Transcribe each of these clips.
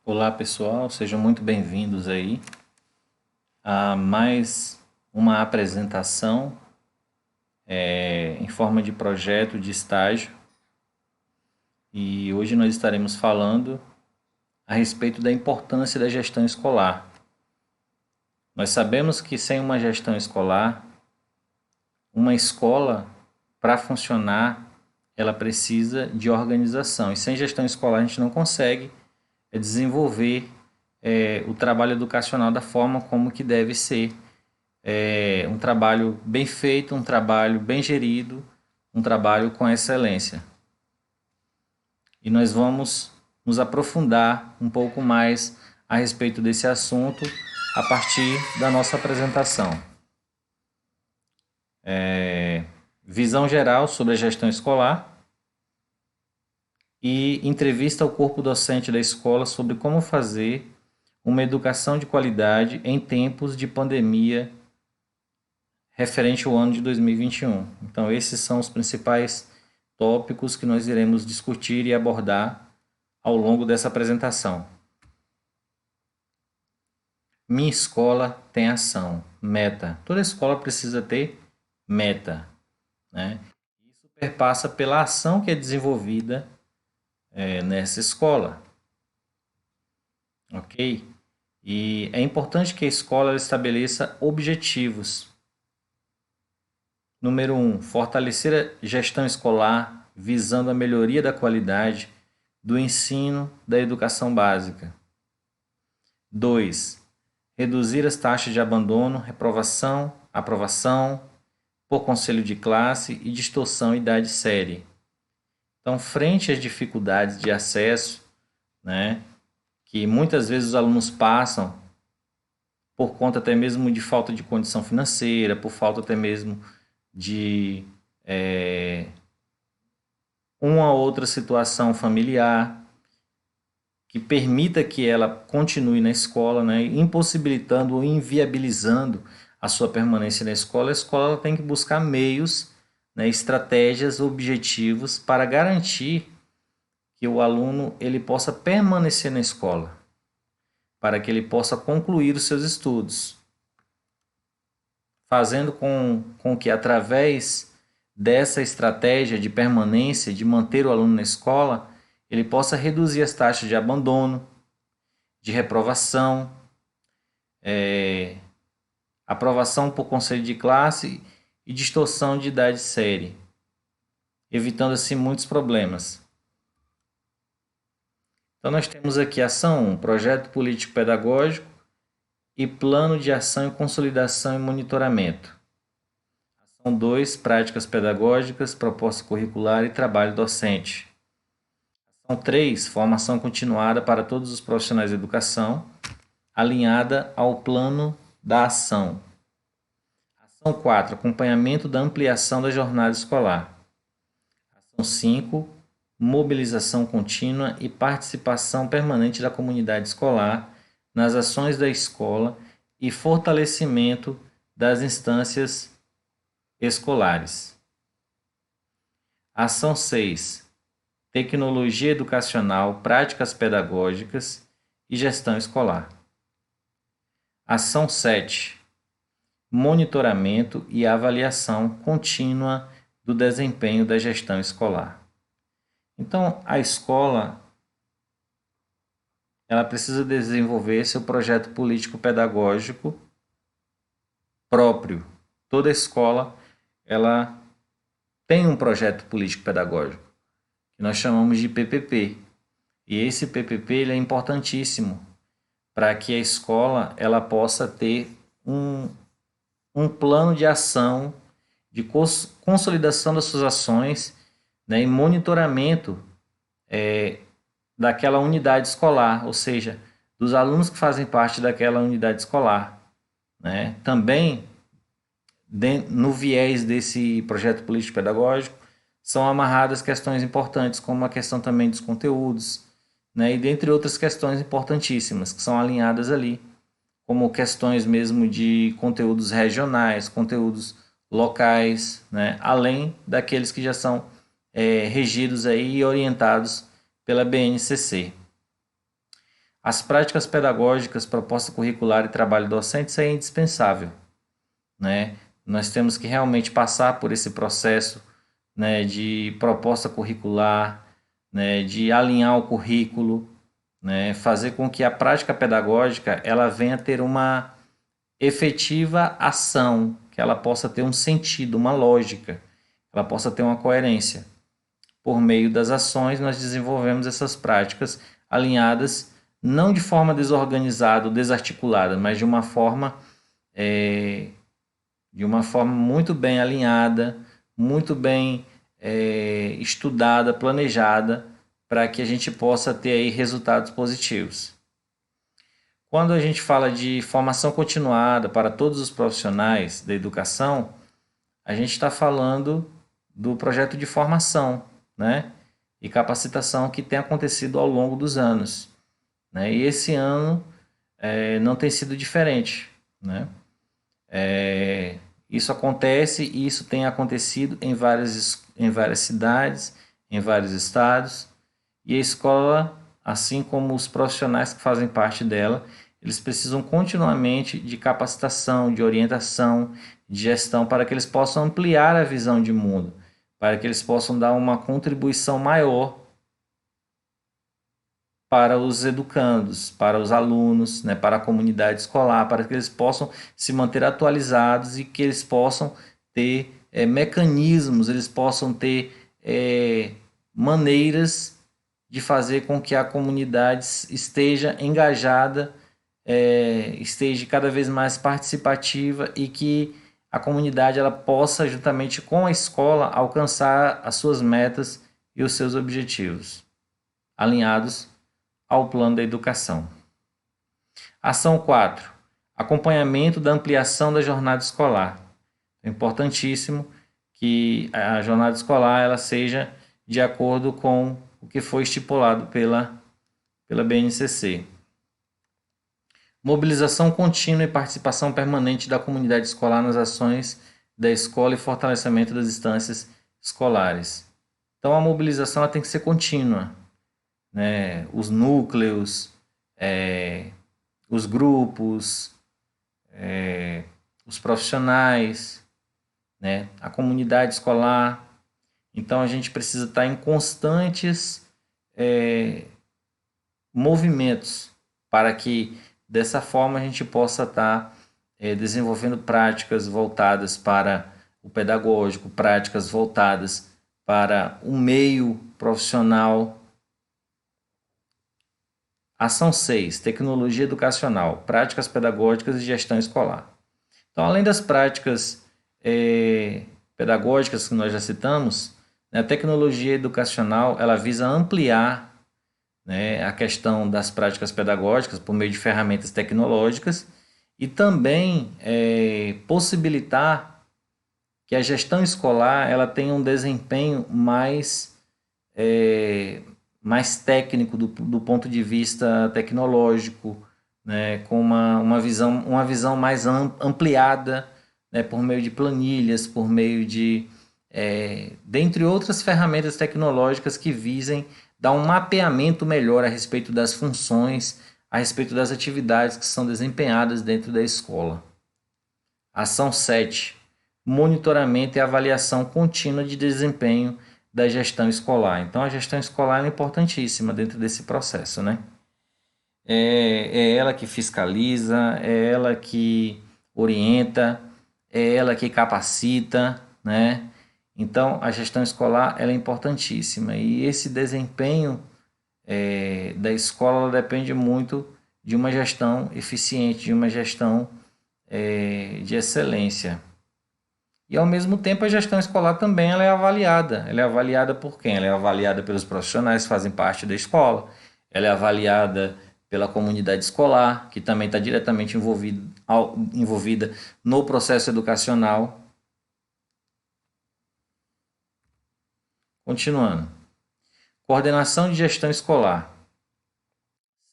Olá pessoal, sejam muito bem-vindos aí a mais uma apresentação em forma de projeto de estágio, e hoje nós estaremos falando a respeito da importância da gestão escolar. Nós sabemos que sem uma gestão escolar, uma escola, para funcionar, ela precisa de organização, e sem gestão escolar a gente não consegue desenvolver o trabalho educacional da forma como que deve ser. Um trabalho bem feito, um trabalho bem gerido, um trabalho com excelência. E nós vamos nos aprofundar um pouco mais a respeito desse assunto a partir da nossa apresentação. Visão geral sobre a gestão escolar e entrevista ao corpo docente da escola sobre como fazer uma educação de qualidade em tempos de pandemia referente ao ano de 2021. Então, esses são os principais tópicos que nós iremos discutir e abordar ao longo dessa apresentação. Minha escola tem ação, meta. Toda escola precisa ter meta, né? Isso perpassa pela ação que é desenvolvida nessa escola, ok? E é importante que a escola estabeleça objetivos. Número 1, fortalecer a gestão escolar visando a melhoria da qualidade do ensino da educação básica. 2, reduzir as taxas de abandono, reprovação, aprovação por conselho de classe e distorção idade série. Então, frente às dificuldades de acesso, né, que muitas vezes os alunos passam por conta até mesmo de falta de condição financeira, por falta até mesmo de uma outra situação familiar que permita que ela continue na escola, né, impossibilitando ou inviabilizando a sua permanência na escola. A escola ela tem que buscar meios, né, estratégias, objetivos para garantir que o aluno ele possa permanecer na escola, para que ele possa concluir os seus estudos, fazendo com que através dessa estratégia de permanência, de manter o aluno na escola, ele possa reduzir as taxas de abandono, de reprovação, aprovação por conselho de classe e distorção de idade série, evitando assim muitos problemas. Então nós temos aqui ação 1, projeto político pedagógico e plano de ação e consolidação e monitoramento. Ação 2, práticas pedagógicas, proposta curricular e trabalho docente. Ação 3, formação continuada para todos os profissionais de educação, alinhada ao plano da ação. Ação 4, acompanhamento da ampliação da jornada escolar. Ação 5, mobilização contínua e participação permanente da comunidade escolar nas ações da escola e fortalecimento das instâncias escolares. Ação 6, tecnologia educacional, práticas pedagógicas e gestão escolar. Ação 7, monitoramento e avaliação contínua do desempenho da gestão escolar. Então, a escola ela precisa desenvolver seu projeto político-pedagógico próprio. Toda escola ela tem um projeto político-pedagógico, que nós chamamos de PPP. E esse PPP ele é importantíssimo para que a escola ela possa ter um plano de ação, de consolidação das suas ações, né, e monitoramento daquela unidade escolar, ou seja, dos alunos que fazem parte daquela unidade escolar, né? Também, no viés desse projeto político-pedagógico, são amarradas questões importantes, como a questão também dos conteúdos, né? E dentre outras questões importantíssimas, que são alinhadas ali, como questões mesmo de conteúdos regionais, conteúdos locais, né? Além daqueles que já são regidos aí e orientados pela BNCC. As práticas pedagógicas, proposta curricular e trabalho docente, isso aí é indispensável, né? Nós temos que realmente passar por esse processo, né, de proposta curricular, né, de alinhar o currículo, né, fazer com que a prática pedagógica ela venha ter uma efetiva ação, que ela possa ter um sentido, uma lógica, ela possa ter uma coerência. Por meio das ações, nós desenvolvemos essas práticas alinhadas, não de forma desorganizada ou desarticulada, mas de uma forma muito bem alinhada, muito bem estudada, planejada, para que a gente possa ter aí resultados positivos. Quando a gente fala de formação continuada para todos os profissionais da educação, a gente está falando do projeto de formação, né, e capacitação que tem acontecido ao longo dos anos, né, e esse ano não tem sido diferente, né. Isso acontece e isso tem acontecido em várias cidades, em vários estados, e a escola, assim como os profissionais que fazem parte dela, eles precisam continuamente de capacitação, de orientação, de gestão, para que eles possam ampliar a visão de mundo, para que eles possam dar uma contribuição maior para os educandos, para os alunos, né, para a comunidade escolar, para que eles possam se manter atualizados e que eles possam ter mecanismos, eles possam ter maneiras de fazer com que a comunidade esteja engajada, esteja cada vez mais participativa e que a comunidade ela possa, juntamente com a escola, alcançar as suas metas e os seus objetivos, alinhados ao plano da educação. Ação 4. Acompanhamento da ampliação da jornada escolar. É importantíssimo que a jornada escolar ela seja de acordo com o que foi estipulado pela BNCC. Mobilização contínua e participação permanente da comunidade escolar nas ações da escola e fortalecimento das instâncias escolares. Então a mobilização ela tem que ser contínua, né? Os núcleos, os grupos, os profissionais, né? A comunidade escolar. Então a gente precisa estar em constantes movimentos para que dessa forma a gente possa estar desenvolvendo práticas voltadas para o pedagógico, práticas voltadas para o meio profissional. Ação 6. Tecnologia educacional, práticas pedagógicas e gestão escolar. Então, além das práticas pedagógicas que nós já citamos, a tecnologia educacional ela visa ampliar, né, a questão das práticas pedagógicas por meio de ferramentas tecnológicas e também possibilitar que a gestão escolar ela tenha um desempenho mais técnico do ponto de vista tecnológico, né, com uma visão mais ampliada, né, por meio de planilhas, por meio de dentre outras ferramentas tecnológicas que visem dar um mapeamento melhor a respeito das funções, a respeito das atividades que são desempenhadas dentro da escola. Ação 7. Monitoramento e avaliação contínua de desempenho da gestão escolar. Então, a gestão escolar é importantíssima dentro desse processo, né? É ela que fiscaliza, é ela que orienta, é ela que capacita, né? Então, a gestão escolar ela é importantíssima e esse desempenho da escola depende muito de uma gestão eficiente, de uma gestão de excelência. E, ao mesmo tempo, a gestão escolar também ela é avaliada. Ela é avaliada por quem? Ela é avaliada pelos profissionais que fazem parte da escola, ela é avaliada pela comunidade escolar, que também está diretamente envolvida no processo educacional. Continuando. Coordenação de gestão escolar.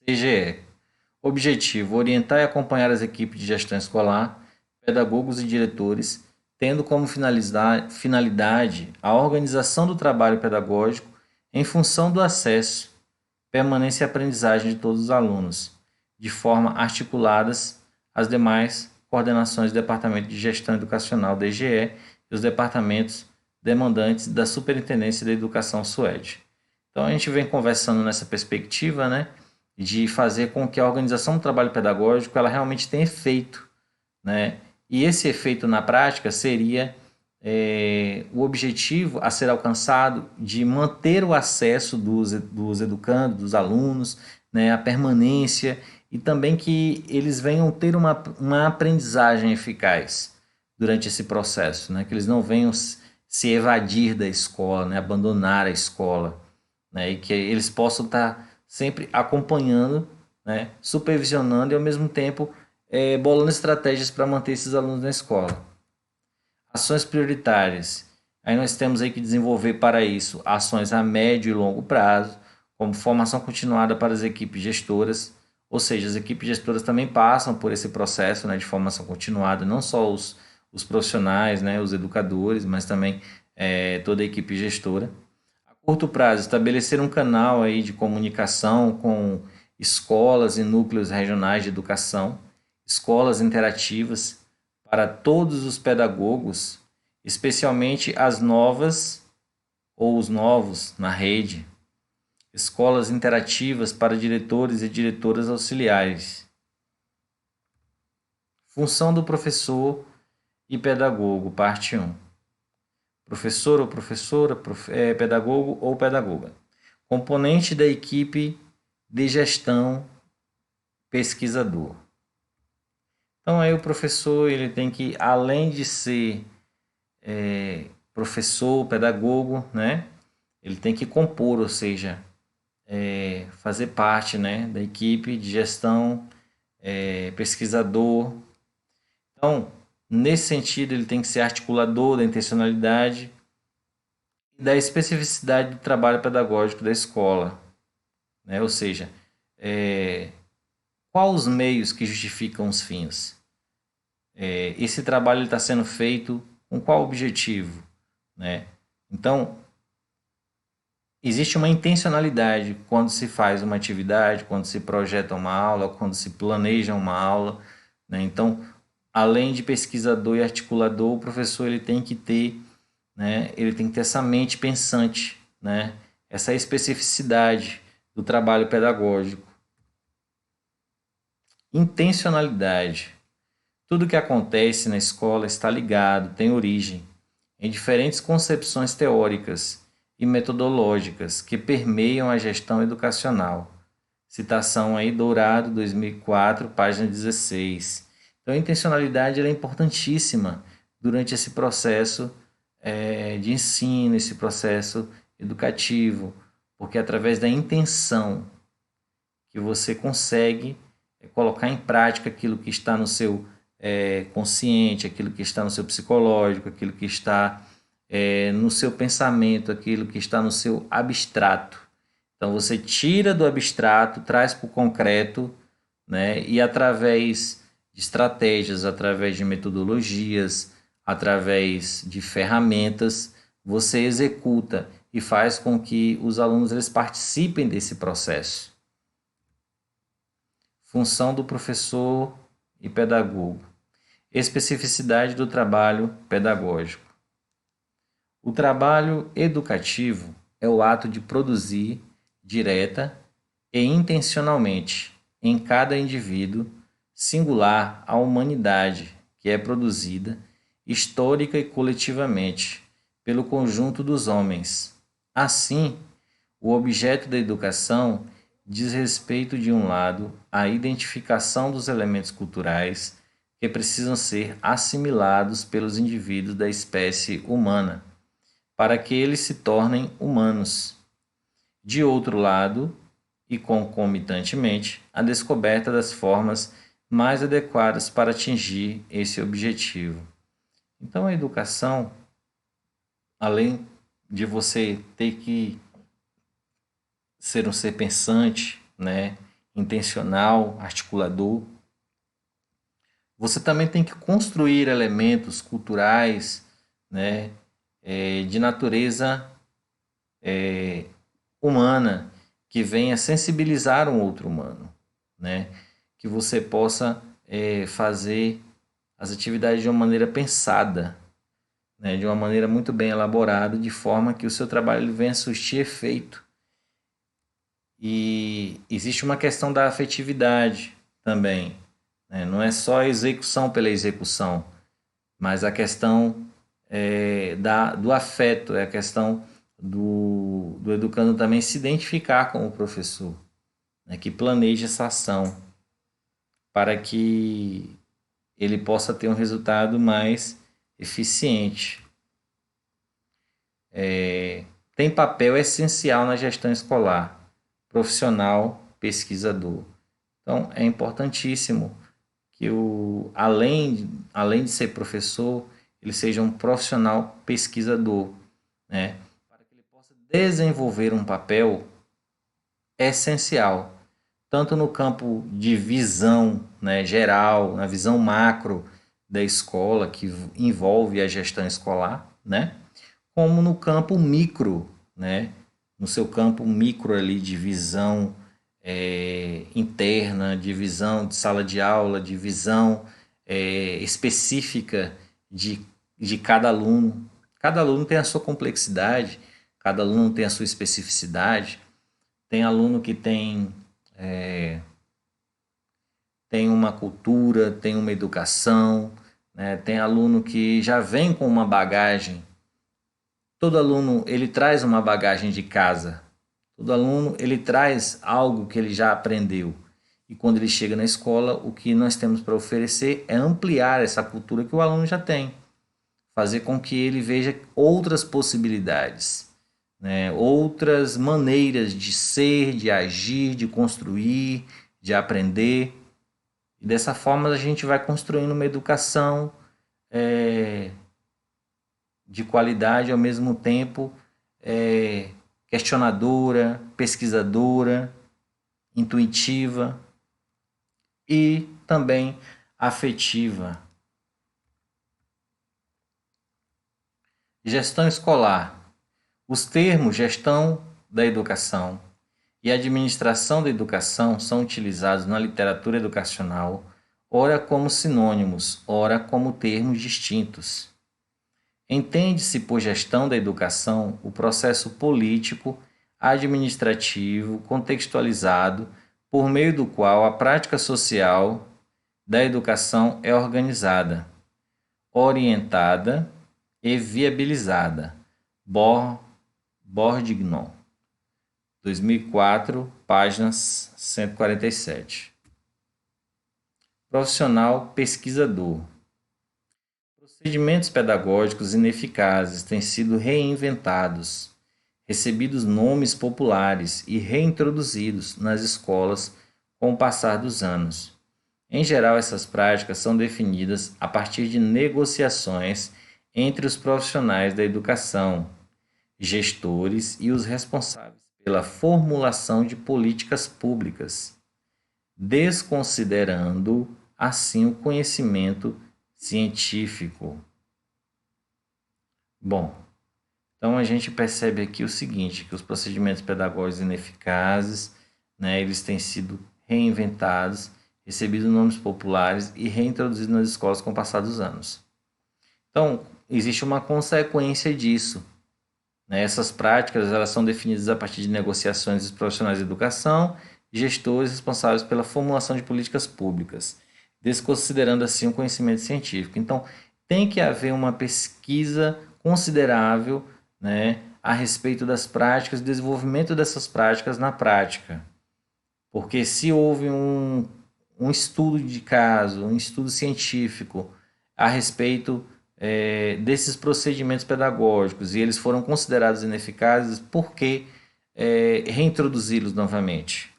CGE. Objetivo: orientar e acompanhar as equipes de gestão escolar, pedagogos e diretores, tendo como finalidade a organização do trabalho pedagógico em função do acesso permanência e aprendizagem de todos os alunos, de forma articuladas às demais coordenações do Departamento de Gestão Educacional, DGE, e os departamentos demandantes da Superintendência da Educação, SUED. Então, a gente vem conversando nessa perspectiva, né, de fazer com que a organização do trabalho pedagógico ela realmente tenha efeito, né? E esse efeito na prática seria o objetivo a ser alcançado de manter o acesso dos educandos, dos alunos, né, a permanência e também que eles venham ter uma aprendizagem eficaz durante esse processo, né, que eles não venham se evadir da escola, né, abandonar a escola, né, e que eles possam estar sempre acompanhando, né, supervisionando e ao mesmo tempo bolando estratégias para manter esses alunos na escola. Ações prioritárias. Aí nós temos aí que desenvolver para isso ações a médio e longo prazo, como formação continuada para as equipes gestoras, ou seja, as equipes gestoras também passam por esse processo, né, de formação continuada, não só os profissionais, né, os educadores, mas também toda a equipe gestora. A curto prazo, estabelecer um canal aí de comunicação com escolas e núcleos regionais de educação, escolas interativas para todos os pedagogos, especialmente as novas ou os novos na rede, escolas interativas para diretores e diretoras auxiliares. Função do professor e pedagogo, parte 1. Professor ou professora, pedagogo ou pedagoga. Componente da equipe de gestão, pesquisador. Então aí o professor ele tem que, além de ser professor, pedagogo, né, ele tem que compor, ou seja, fazer parte, né, da equipe de gestão, pesquisador. Então, nesse sentido, ele tem que ser articulador da intencionalidade e da especificidade do trabalho pedagógico da escola, né, ou seja, quais os meios que justificam os fins? Esse trabalho está sendo feito com qual objetivo? Né? Então, existe uma intencionalidade quando se faz uma atividade, quando se projeta uma aula, quando se planeja uma aula. Né? Então, além de pesquisador e articulador, o professor ele tem que ter, né? Ele tem que ter essa mente pensante, né? Essa especificidade do trabalho pedagógico. Intencionalidade. Tudo que acontece na escola está ligado, tem origem em diferentes concepções teóricas e metodológicas que permeiam a gestão educacional. Citação aí, Dourado, 2004, página 16. Então, a intencionalidade é importantíssima durante esse processo de ensino, esse processo educativo, porque é através da intenção que você consegue colocar em prática aquilo que está no seu consciente, aquilo que está no seu psicológico, aquilo que está no seu pensamento, aquilo que está no seu abstrato. Então você tira do abstrato, traz para o concreto, né? E através de estratégias, através de metodologias, através de ferramentas, você executa e faz com que os alunos eles participem desse processo. Função do professor e pedagogo. Especificidade do trabalho pedagógico. O trabalho educativo é o ato de produzir, direta e intencionalmente, em cada indivíduo, singular a humanidade que é produzida, histórica e coletivamente, pelo conjunto dos homens. Assim, o objeto da educação diz respeito, de um lado, à identificação dos elementos culturais que precisam ser assimilados pelos indivíduos da espécie humana, para que eles se tornem humanos. De outro lado, e concomitantemente, a descoberta das formas mais adequadas para atingir esse objetivo. Então, a educação, além de você ter que ser um ser pensante, né, intencional, articulador, você também tem que construir elementos culturais, né, de natureza humana, que venha sensibilizar um outro humano, né? Que você possa fazer as atividades de uma maneira pensada, né? De uma maneira muito bem elaborada, de forma que o seu trabalho ele venha surtir efeito. E existe uma questão da afetividade também, né? Não é só a execução pela execução, mas a questão do afeto, é a questão do educando também se identificar com o professor, né? Que planeje essa ação para que ele possa ter um resultado mais eficiente. Tem papel essencial na gestão escolar, profissional, pesquisador. Então, é importantíssimo que, além de ser professor, ele seja um profissional pesquisador, né? Para que ele possa desenvolver um papel essencial, tanto no campo de visão, né, geral, na visão macro da escola, que envolve a gestão escolar, né, como no campo micro, né, no seu campo micro ali de visão interna, de visão de sala de aula, de visão específica de cada aluno. Cada aluno tem a sua complexidade, cada aluno tem a sua especificidade. Tem aluno que tem uma cultura, tem uma educação, né? Tem aluno que já vem com uma bagagem. Todo aluno ele traz uma bagagem de casa. Todo aluno ele traz algo que ele já aprendeu. E quando ele chega na escola, o que nós temos para oferecer é ampliar essa cultura que o aluno já tem. Fazer com que ele veja outras possibilidades, né? Outras maneiras de ser, de agir, de construir, de aprender. E dessa forma a gente vai construindo uma educação de qualidade, ao mesmo tempo questionadora, pesquisadora, intuitiva e também afetiva. Gestão escolar. Os termos gestão da educação e administração da educação são utilizados na literatura educacional, ora como sinônimos, ora como termos distintos. Entende-se por gestão da educação o processo político, administrativo, contextualizado, por meio do qual a prática social da educação é organizada, orientada e viabilizada. Bordignon, 2004, páginas 147. Profissional pesquisador. Procedimentos pedagógicos ineficazes têm sido reinventados, recebidos nomes populares e reintroduzidos nas escolas com o passar dos anos. Em geral, essas práticas são definidas a partir de negociações entre os profissionais da educação, gestores e os responsáveis pela formulação de políticas públicas, desconsiderando assim o conhecimento científico. Bom, então a gente percebe aqui o seguinte, que os procedimentos pedagógicos ineficazes, né, eles têm sido reinventados, recebido nomes populares e reintroduzido nas escolas com o passar dos anos. Então, existe uma consequência disso. Né? Essas práticas elas são definidas a partir de negociações dos profissionais de educação e gestores responsáveis pela formulação de políticas públicas, desconsiderando assim o conhecimento científico. Então, tem que haver uma pesquisa considerável, né, a respeito das práticas, desenvolvimento dessas práticas na prática. Porque se houve um estudo de caso, um estudo científico a respeito desses procedimentos pedagógicos e eles foram considerados ineficazes, por que reintroduzi-los novamente?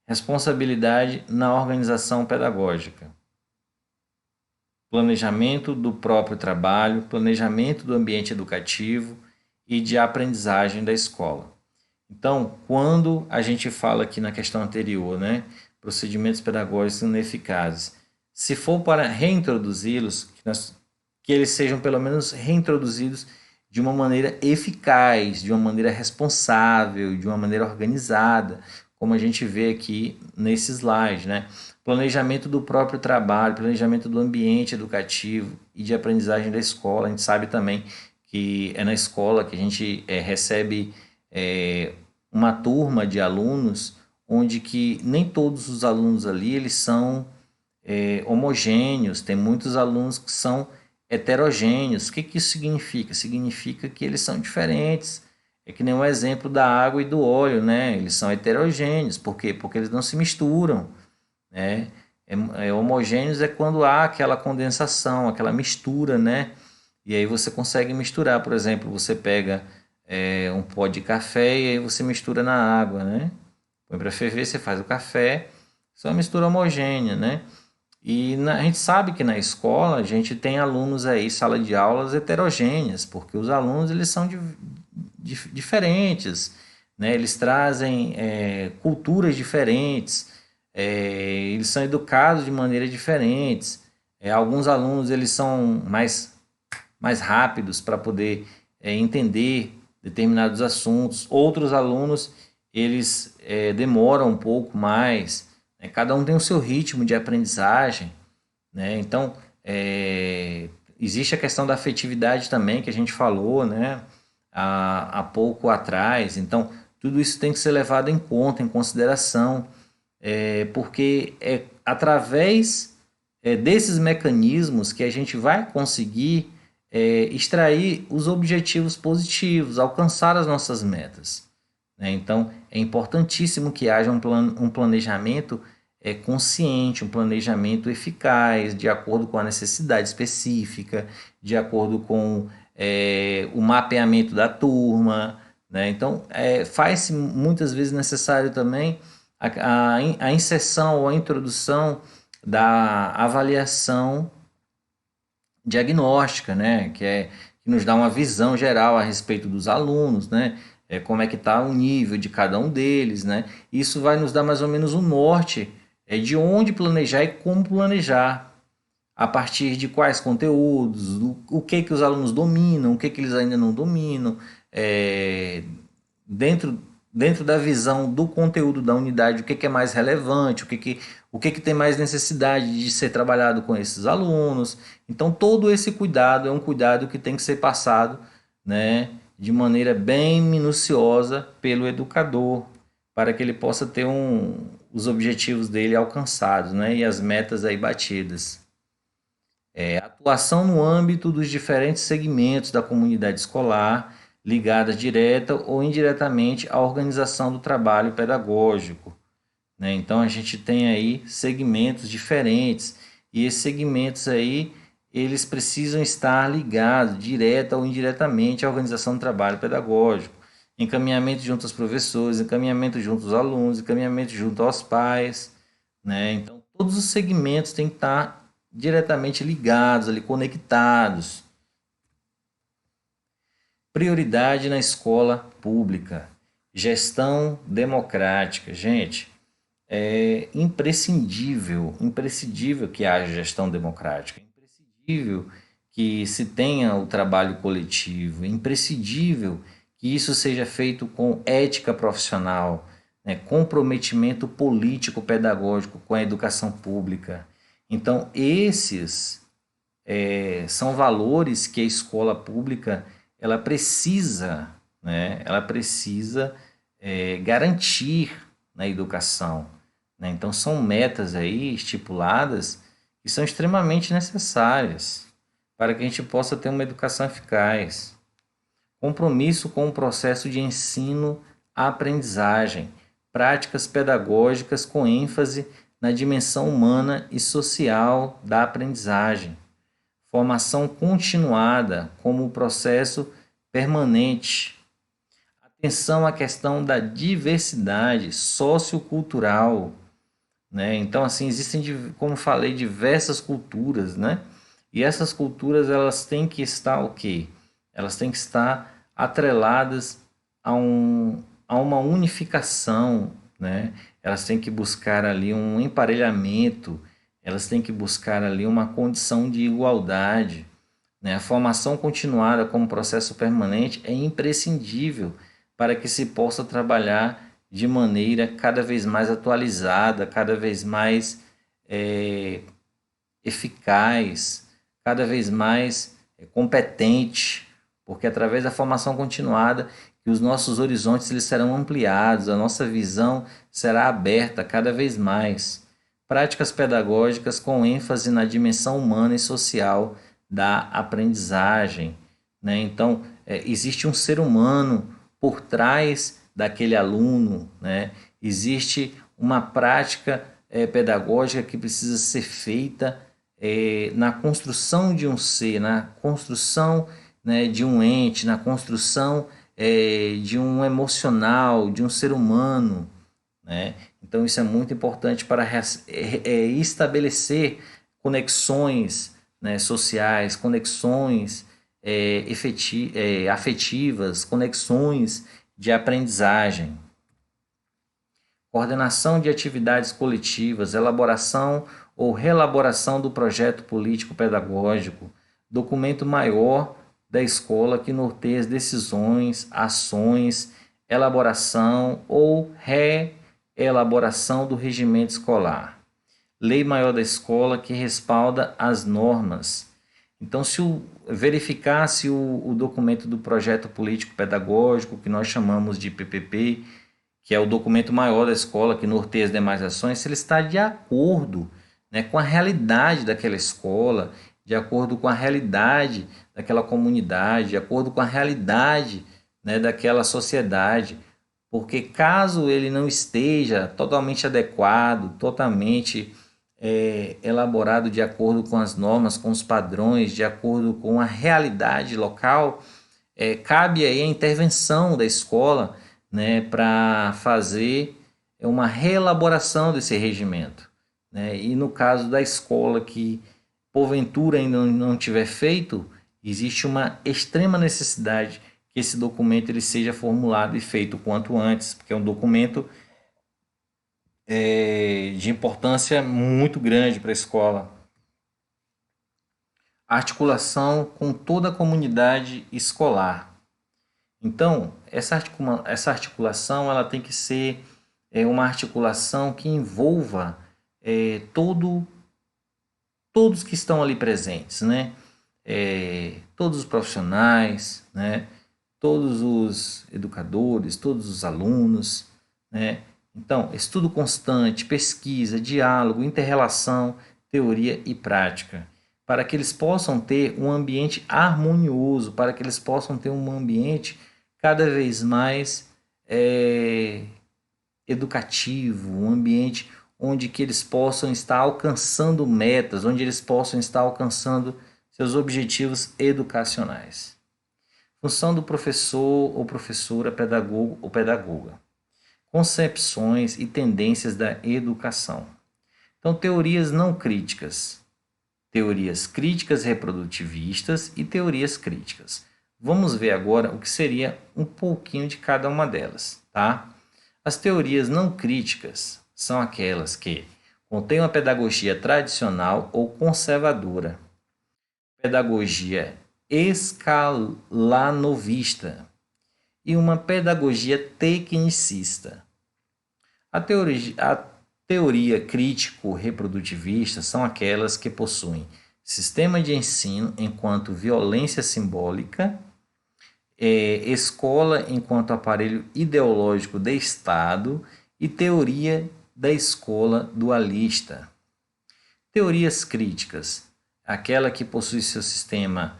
Responsabilidade na organização pedagógica. Planejamento do próprio trabalho, planejamento do ambiente educativo e de aprendizagem da escola. Então, quando a gente fala aqui na questão anterior, né, procedimentos pedagógicos ineficazes, se for para reintroduzi-los, que eles sejam pelo menos reintroduzidos de uma maneira eficaz, de uma maneira responsável, de uma maneira organizada, como a gente vê aqui nesse slide, né? Planejamento do próprio trabalho, planejamento do ambiente educativo e de aprendizagem da escola. A gente sabe também que é na escola que a gente recebe uma turma de alunos, onde que nem todos os alunos ali eles são homogêneos, tem muitos alunos que são heterogêneos. O que que isso significa? Significa que eles são diferentes. É que nem o exemplo da água e do óleo, né? Eles são heterogêneos. Por quê? Porque eles não se misturam, né? Homogêneos é quando há aquela condensação, aquela mistura, né? E aí você consegue misturar. Por exemplo, você pega um pó de café e aí você mistura na água, né? Põe para ferver, você faz o café, isso é uma mistura homogênea, né? E a gente sabe que na escola a gente tem alunos aí, sala de aulas heterogêneas, porque os alunos eles são diferentes, né? Eles trazem culturas diferentes, eles são educados de maneiras diferentes. Alguns alunos eles são mais rápidos para poder entender determinados assuntos, outros alunos eles demoram um pouco mais, né? Cada um tem o seu ritmo de aprendizagem, né? Então, existe a questão da afetividade também, que a gente falou, né? Há pouco atrás. Então, tudo isso tem que ser levado em conta, em consideração, porque é através desses mecanismos que a gente vai conseguir extrair os objetivos positivos, alcançar as nossas metas, né? Então, é importantíssimo que haja um planejamento consciente, um planejamento eficaz, de acordo com a necessidade específica, de acordo com o mapeamento da turma, né? Então, faz-se muitas vezes necessário também a inserção ou a introdução da avaliação diagnóstica, né? Que nos dá uma visão geral a respeito dos alunos, né? Como é que está o nível de cada um deles, né? Isso vai nos dar mais ou menos um norte de onde planejar e como planejar, a partir de quais conteúdos, o que os alunos dominam, o que eles ainda não dominam, dentro, dentro da visão do conteúdo da unidade, o que é mais relevante, o que tem mais necessidade de ser trabalhado com esses alunos. Então, todo esse cuidado é um cuidado que tem que ser passado, né, de maneira bem minuciosa pelo educador, para que ele possa ter os objetivos dele alcançados, né, e as metas aí batidas. Atuação no âmbito dos diferentes segmentos da comunidade escolar, ligadas direta ou indiretamente à organização do trabalho pedagógico, né? Então a gente tem aí segmentos diferentes e esses segmentos aí eles precisam estar ligados direta ou indiretamente à organização do trabalho pedagógico, encaminhamento junto aos professores, encaminhamento junto aos alunos, encaminhamento junto aos pais, né? Então todos os segmentos têm que estar diretamente ligados ali, conectados. Prioridade na escola pública. Gestão democrática. Gente, é imprescindível que haja gestão democrática. É imprescindível que se tenha o trabalho coletivo. É imprescindível que isso seja feito com ética profissional, né, comprometimento político pedagógico com a educação pública. Então, esses são valores que a escola pública ela precisa, né? Ela precisa garantir na educação, né? Então são metas aí estipuladas que são extremamente necessárias para que a gente possa ter uma educação eficaz. Compromisso com o processo de ensino-aprendizagem, práticas pedagógicas com ênfase na dimensão humana e social da aprendizagem. Formação continuada como processo permanente. Atenção à questão da diversidade sociocultural, né? Então, assim, existem, como falei, diversas culturas, né? E essas culturas, elas têm que estar o quê? Elas têm que estar atreladas a uma unificação, né? Elas têm que buscar ali um emparelhamento, elas têm que buscar ali uma condição de igualdade, né? A formação continuada como processo permanente é imprescindível para que se possa trabalhar de maneira cada vez mais atualizada, cada vez mais eficaz, cada vez mais competente, porque através da formação continuada que os nossos horizontes eles serão ampliados, a nossa visão será aberta cada vez mais. Práticas pedagógicas com ênfase na dimensão humana e social da aprendizagem, né? Então, existe um ser humano por trás daquele aluno, né? Existe uma prática pedagógica que precisa ser feita na construção de um ser, na construção, né, de um ente, na construção de um emocional, de um ser humano, né? Então isso é muito importante para estabelecer conexões, né, sociais, conexões afetivas, conexões de aprendizagem. Coordenação de atividades coletivas, elaboração ou relaboração do projeto político-pedagógico, documento maior da escola que norteia as decisões, ações, elaboração ou reelaboração do regimento escolar. Lei maior da escola que respalda as normas. Então, se verificar se o documento do projeto político-pedagógico, que nós chamamos de PPP, que é o documento maior da escola que norteia as demais ações, se ele está de acordo, né, com a realidade daquela escola, de acordo com a realidade daquela comunidade, de acordo com a realidade, né, daquela sociedade. Porque caso ele não esteja totalmente adequado, totalmente elaborado de acordo com as normas, com os padrões, de acordo com a realidade local, cabe aí a intervenção da escola, né, para fazer uma reelaboração desse regimento, né? E no caso da escola que porventura ainda não tiver feito, existe uma extrema necessidade que esse documento ele seja formulado e feito o quanto antes, porque é um documento de importância muito grande para a escola. Articulação com toda a comunidade escolar. Então, essa articulação ela tem que ser uma articulação que envolva todos que estão ali presentes, né? Todos os profissionais, né? Todos os educadores, todos os alunos, né? Então, estudo constante, pesquisa, diálogo, interrelação, teoria e prática, para que eles possam ter um ambiente harmonioso, para que eles possam ter um ambiente cada vez mais educativo, um ambiente onde que eles possam estar alcançando metas, onde eles possam estar alcançando seus objetivos educacionais. Função do professor ou professora, pedagogo ou pedagoga. Concepções e tendências da educação. Então, teorias não críticas. Teorias críticas reprodutivistas e teorias críticas. Vamos ver agora o que seria um pouquinho de cada uma delas, tá? As teorias não críticas são aquelas que contêm uma pedagogia tradicional ou conservadora, pedagogia escalanovista e uma pedagogia tecnicista. A teoria crítico-reprodutivista são aquelas que possuem sistema de ensino enquanto violência simbólica, escola enquanto aparelho ideológico de Estado e teoria da escola dualista. Teorias críticas, aquela que possui seu sistema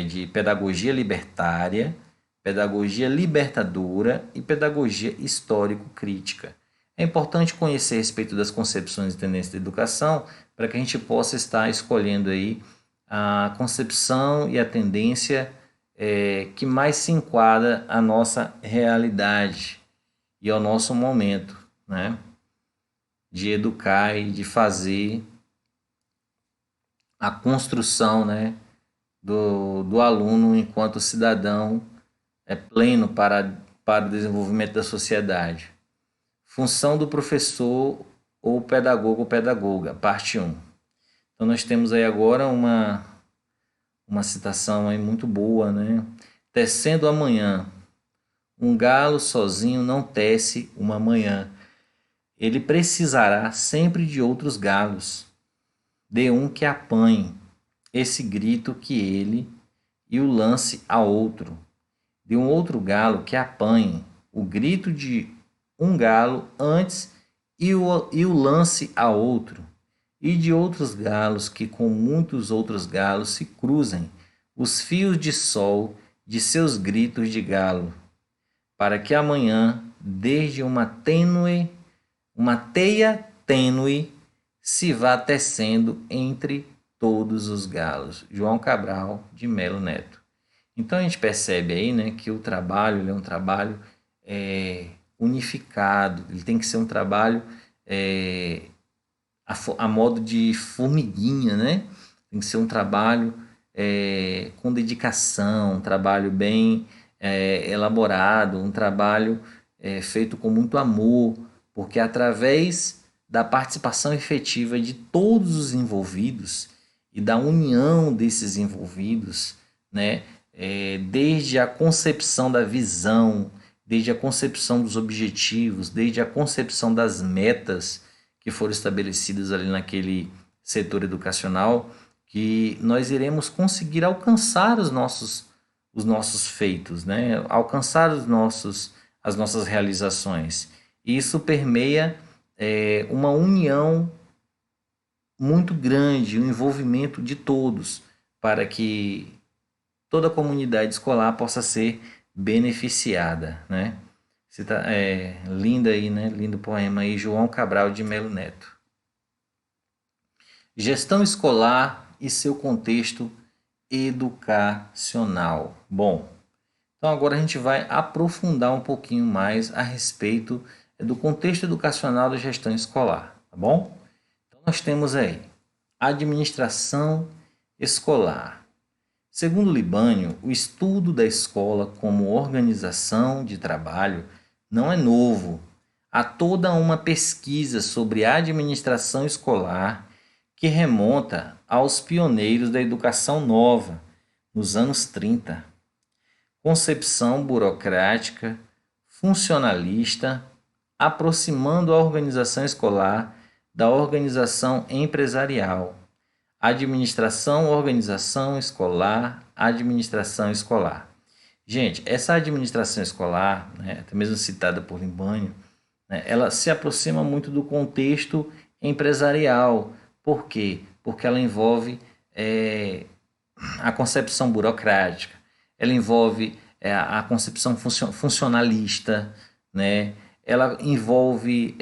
de pedagogia libertária, pedagogia libertadora e pedagogia histórico-crítica. É importante conhecer a respeito das concepções e tendências da educação para que a gente possa estar escolhendo aí a concepção e a tendência que mais se enquadra à nossa realidade e ao nosso momento, né, de educar e de fazer a construção, né, do aluno enquanto cidadão pleno para o desenvolvimento da sociedade. Função do professor ou pedagogo ou pedagoga, parte 1. Então nós temos aí agora uma citação aí muito boa, né? Tecendo a manhã, um galo sozinho não tece uma manhã. Ele precisará sempre de outros galos, de um que apanhe esse grito que ele e o lance a outro, de um outro galo que apanhe o grito de um galo antes e o lance a outro, e de outros galos que com muitos outros galos se cruzem os fios de sol de seus gritos de galo, para que amanhã, desde uma teia tênue, se vá tecendo entre todos os galos. João Cabral de Melo Neto. Então a gente percebe aí, né, que o trabalho ele é um trabalho unificado, ele tem que ser um trabalho a modo de formiguinha, né? Tem que ser um trabalho com dedicação, um trabalho bem elaborado, um trabalho feito com muito amor, porque através da participação efetiva de todos os envolvidos e da união desses envolvidos, né? Desde a concepção da visão, desde a concepção dos objetivos, desde a concepção das metas que foram estabelecidas ali naquele setor educacional, que nós iremos conseguir alcançar os nossos feitos, né? Alcançar as nossas realizações. E isso permeia uma união muito grande, um envolvimento de todos, para que toda a comunidade escolar possa ser beneficiada, né? Linda aí, né? Lindo poema aí, João Cabral de Melo Neto. Gestão escolar e seu contexto educacional. Bom, então agora a gente vai aprofundar um pouquinho mais a respeito do contexto educacional da gestão escolar, tá bom? Então nós temos aí administração escolar. Segundo Libânio, o estudo da escola como organização de trabalho não é novo. Há toda uma pesquisa sobre a administração escolar que remonta aos pioneiros da educação nova, nos anos 30. Concepção burocrática, funcionalista, aproximando a organização escolar da organização empresarial. Administração, organização escolar, administração escolar. Gente, essa administração escolar, né, até mesmo citada por Libânio, né, ela se aproxima muito do contexto empresarial. Por quê? Porque ela envolve a concepção burocrática, ela envolve a concepção funcionalista, né? Ela envolve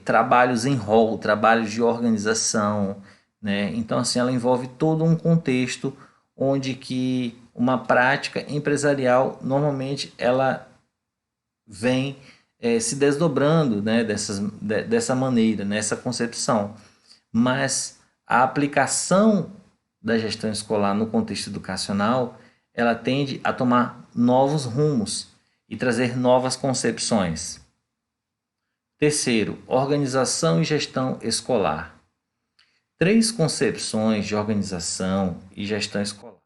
trabalhos em rol, trabalhos de organização, né? Então, assim, ela envolve todo um contexto onde que uma prática empresarial, normalmente, ela vem se desdobrando, né, dessa maneira, nessa concepção. Mas a aplicação da gestão escolar no contexto educacional, ela tende a tomar novos rumos e trazer novas concepções. Terceiro, organização e gestão escolar. 3 concepções de organização e gestão escolar: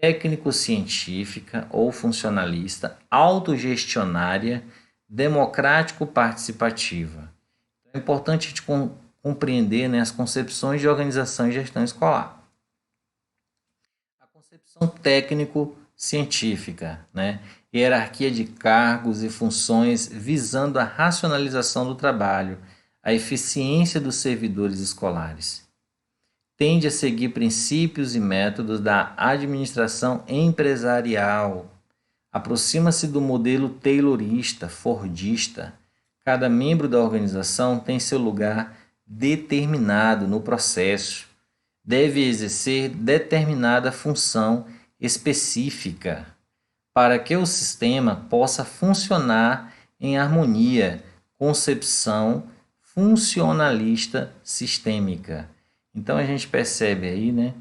técnico-científica ou funcionalista, autogestionária, democrático-participativa. É importante a gente compreender, né, as concepções de organização e gestão escolar. A concepção técnico-científica, né, hierarquia de cargos e funções visando a racionalização do trabalho, a eficiência dos servidores escolares. Tende a seguir princípios e métodos da administração empresarial. Aproxima-se do modelo taylorista, fordista. Cada membro da organização tem seu lugar determinado no processo. Deve exercer determinada função específica para que o sistema possa funcionar em harmonia. Concepção funcionalista sistêmica. Então a gente percebe aí, né,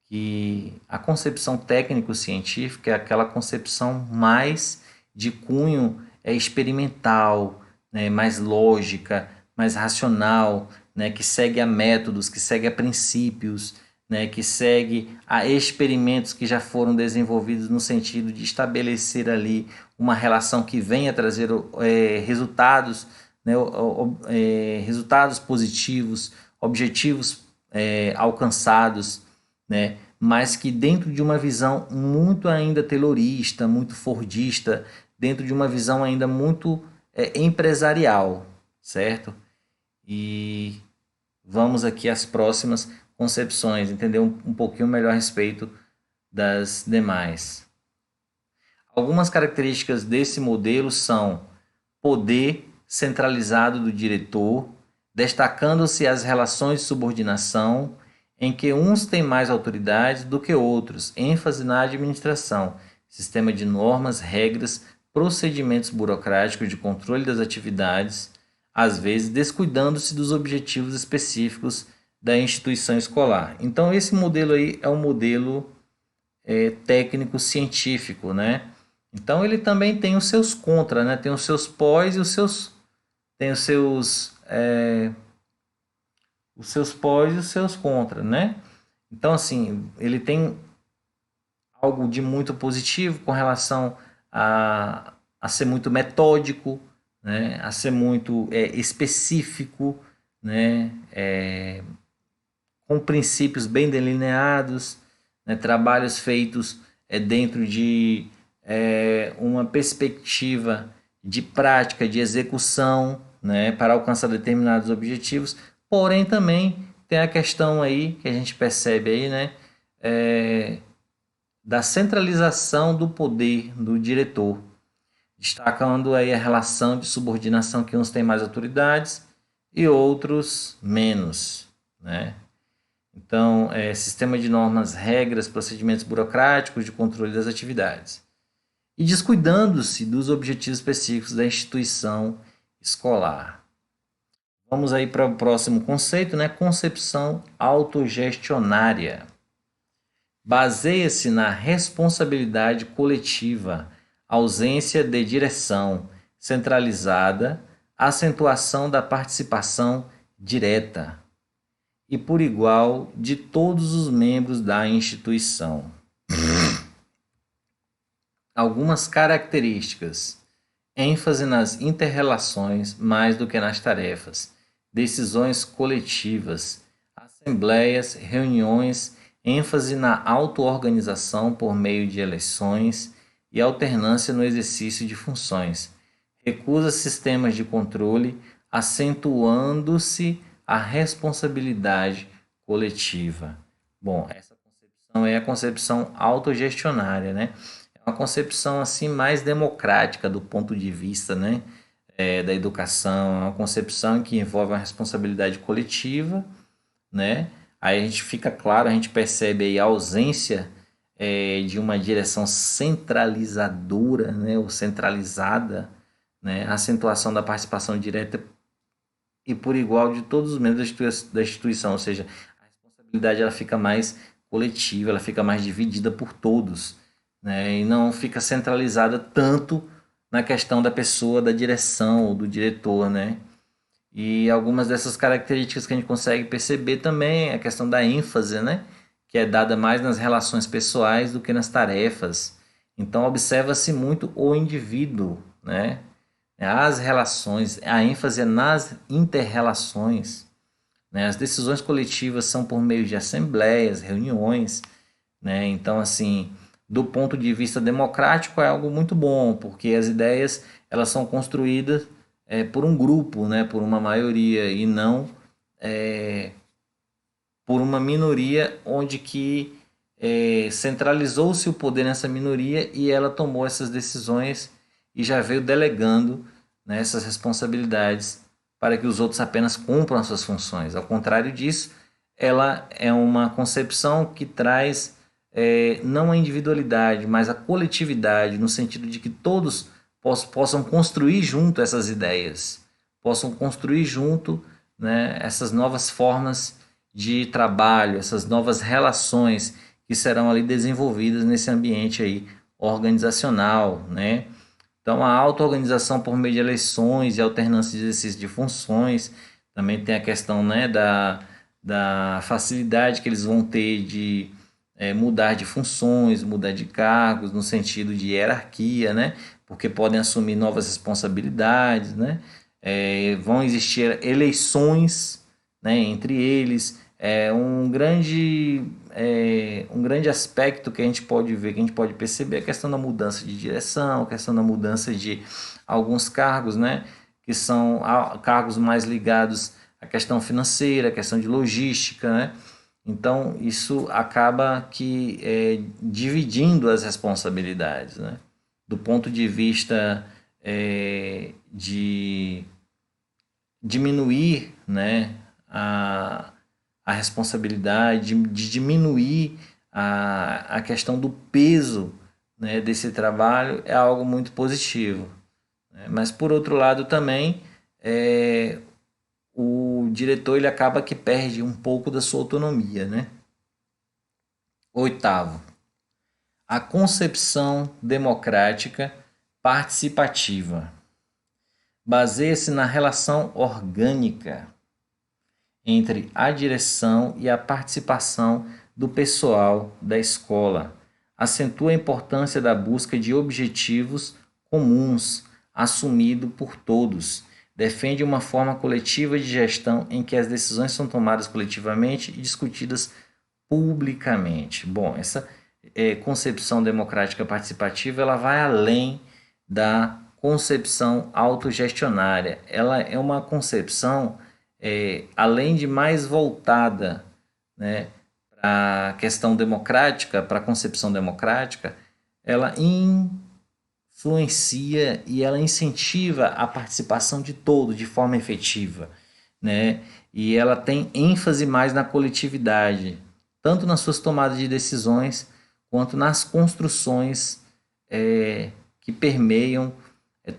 que a concepção técnico-científica é aquela concepção mais de cunho experimental, né, mais lógica, mais racional, né, que segue a métodos, que segue a princípios, né, que segue a experimentos que já foram desenvolvidos no sentido de estabelecer ali uma relação que venha trazer resultados, né, resultados positivos, objetivos alcançados, né, mas que dentro de uma visão muito ainda taylorista, muito fordista, dentro de uma visão ainda muito empresarial, certo? E vamos aqui às próximas concepções, entender um pouquinho melhor a respeito das demais. Algumas características desse modelo são poder centralizado do diretor, destacando-se as relações de subordinação, em que uns têm mais autoridade do que outros, ênfase na administração, sistema de normas, regras, procedimentos burocráticos de controle das atividades, às vezes descuidando-se dos objetivos específicos da instituição escolar. Então, esse modelo aí é um modelo técnico-científico, né? Então, ele também tem os seus contra, né? Tem os seus pós e tem os seus pós e os seus contra, né? Então, assim, ele tem algo de muito positivo com relação a ser muito metódico, né? A ser muito específico, né? Com princípios bem delineados, né? Trabalhos feitos dentro de uma perspectiva de prática, de execução, né? Para alcançar determinados objetivos. Porém, também tem a questão aí que a gente percebe aí, né? Da centralização do poder do diretor, destacando aí a relação de subordinação que uns têm mais autoridades e outros menos, né? Então, sistema de normas, regras, procedimentos burocráticos de controle das atividades. E descuidando-se dos objetivos específicos da instituição escolar. Vamos aí para o próximo conceito, né? Concepção autogestionária. Baseia-se na responsabilidade coletiva, ausência de direção centralizada, acentuação da participação direta e por igual de todos os membros da instituição. Algumas características: ênfase nas interrelações mais do que nas tarefas, decisões coletivas, assembleias, reuniões, ênfase na auto-organização por meio de eleições e alternância no exercício de funções. Recusa sistemas de controle, acentuando-se a responsabilidade coletiva. Bom, essa concepção é a concepção autogestionária, né? É uma concepção assim mais democrática do ponto de vista, né, da educação. É uma concepção que envolve uma responsabilidade coletiva, né? Aí a gente fica claro, a gente percebe aí a ausência de uma direção centralizadora, né, ou centralizada, né, a acentuação da participação direta e por igual de todos os membros da instituição, ou seja, a responsabilidade ela fica mais coletiva, ela fica mais dividida por todos, né, e não fica centralizada tanto na questão da pessoa, da direção ou do diretor, né? E algumas dessas características que a gente consegue perceber também é a questão da ênfase, né? Que é dada mais nas relações pessoais do que nas tarefas. Então, observa-se muito o indivíduo, né? As relações, a ênfase é nas interrelações, né? As decisões coletivas são por meio de assembleias, reuniões, né? Então, assim, do ponto de vista democrático é algo muito bom, porque as ideias elas são construídas por um grupo, né? Por uma maioria e não por uma minoria onde que centralizou-se o poder nessa minoria e ela tomou essas decisões e já veio delegando, né, essas responsabilidades para que os outros apenas cumpram as suas funções. Ao contrário disso, ela é uma concepção que traz não a individualidade, mas a coletividade, no sentido de que todos possam construir junto essas ideias, possam construir junto, né, essas novas formas de trabalho, essas novas relações que serão ali desenvolvidas nesse ambiente aí organizacional, né? Então, a auto-organização por meio de eleições e alternância de exercício de funções, também tem a questão, né, da facilidade que eles vão ter de mudar de funções, mudar de cargos, no sentido de hierarquia, né? Porque podem assumir novas responsabilidades, né? Vão existir eleições, né, entre eles. Um grande aspecto que a gente pode ver, que a gente pode perceber, é a questão da mudança de direção, a questão da mudança de alguns cargos, né, que são cargos mais ligados à questão financeira, à questão de logística, né? Então, isso acaba que dividindo as responsabilidades, né? Do ponto de vista de diminuir, né, a responsabilidade, de diminuir a questão do peso, né, desse trabalho é algo muito positivo, né? Mas, por outro lado, também o diretor ele acaba que perde um pouco da sua autonomia, né? Oitavo, a concepção democrática participativa baseia-se na relação orgânica entre a direção e a participação do pessoal da escola. Acentua a importância da busca de objetivos comuns, assumido por todos. Defende uma forma coletiva de gestão em que as decisões são tomadas coletivamente e discutidas publicamente. Bom, essa concepção democrática participativa ela vai além da concepção autogestionária. Ela é uma concepção, além de mais voltada, né, para a questão democrática, para a concepção democrática, ela influencia e ela incentiva a participação de todos de forma efetiva, né? E ela tem ênfase mais na coletividade, tanto nas suas tomadas de decisões, quanto nas construções que permeiam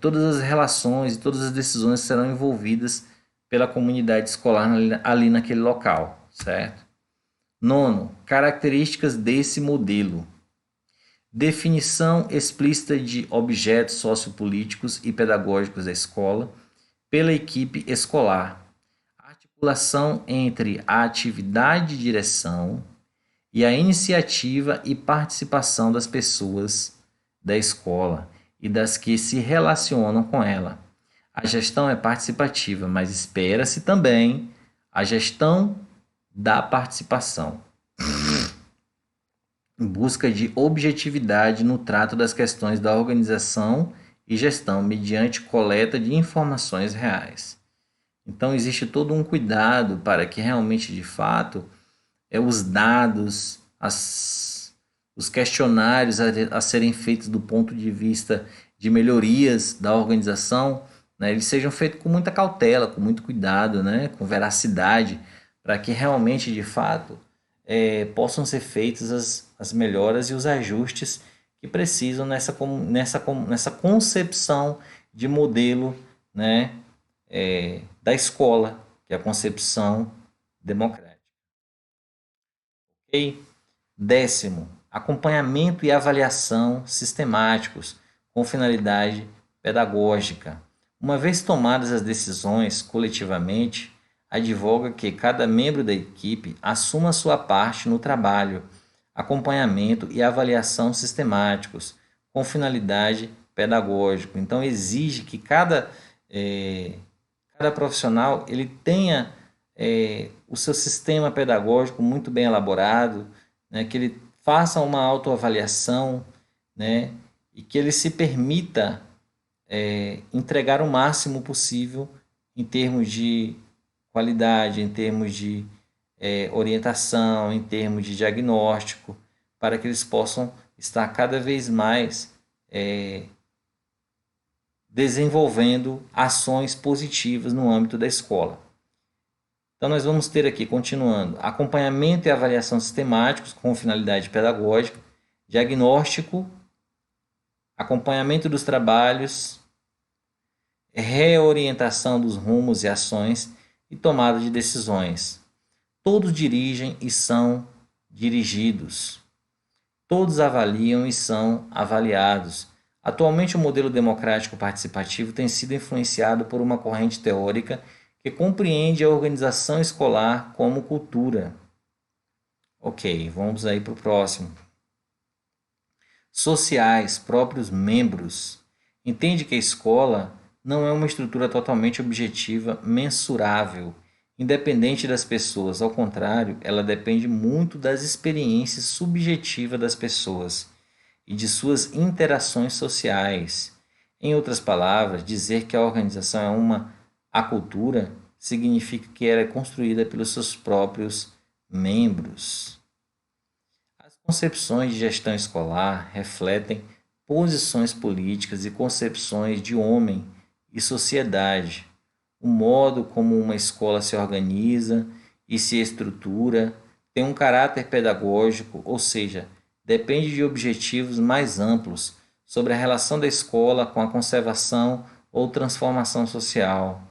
todas as relações e todas as decisões que serão envolvidas pela comunidade escolar ali naquele local, certo? Nono, características desse modelo. Definição explícita de objetos sociopolíticos e pedagógicos da escola pela equipe escolar. Articulação entre a atividade de direção e a iniciativa e participação das pessoas da escola e das que se relacionam com ela. A gestão é participativa, mas espera-se também a gestão da participação, em busca de objetividade no trato das questões da organização e gestão mediante coleta de informações reais. Então existe todo um cuidado para que realmente, de fato, os dados, os questionários a serem feitos do ponto de vista de melhorias da organização, né, eles sejam feitos com muita cautela, com muito cuidado, né, com veracidade, para que realmente, de fato, possam ser feitas as melhoras e os ajustes que precisam nessa concepção de modelo, né, da escola, que é a concepção democrática. Ok? Décimo, acompanhamento e avaliação sistemáticos com finalidade pedagógica. Uma vez tomadas as decisões coletivamente, advoga que cada membro da equipe assuma sua parte no trabalho, acompanhamento e avaliação sistemáticos com finalidade pedagógica. Então exige que cada profissional ele tenha o seu sistema pedagógico muito bem elaborado, né, que ele faça uma autoavaliação, né, e que ele se permita entregar o máximo possível em termos de qualidade, em termos de orientação, em termos de diagnóstico, para que eles possam estar cada vez mais desenvolvendo ações positivas no âmbito da escola. Então, nós vamos ter aqui, continuando, acompanhamento e avaliação sistemáticos com finalidade pedagógica, diagnóstico, acompanhamento dos trabalhos, reorientação dos rumos e ações e tomada de decisões. Todos dirigem e são dirigidos. Todos avaliam e são avaliados. Atualmente, o modelo democrático participativo tem sido influenciado por uma corrente teórica que compreende a organização escolar como cultura. Ok, vamos aí para o próximo. Sociais, próprios membros. Entende que a escola não é uma estrutura totalmente objetiva, mensurável, independente das pessoas. Ao contrário, ela depende muito das experiências subjetivas das pessoas e de suas interações sociais. Em outras palavras, dizer que a organização é uma acultura significa que ela é construída pelos seus próprios membros. As concepções de gestão escolar refletem posições políticas e concepções de homem e sociedade. O modo como uma escola se organiza e se estrutura tem um caráter pedagógico, ou seja, depende de objetivos mais amplos sobre a relação da escola com a conservação ou transformação social.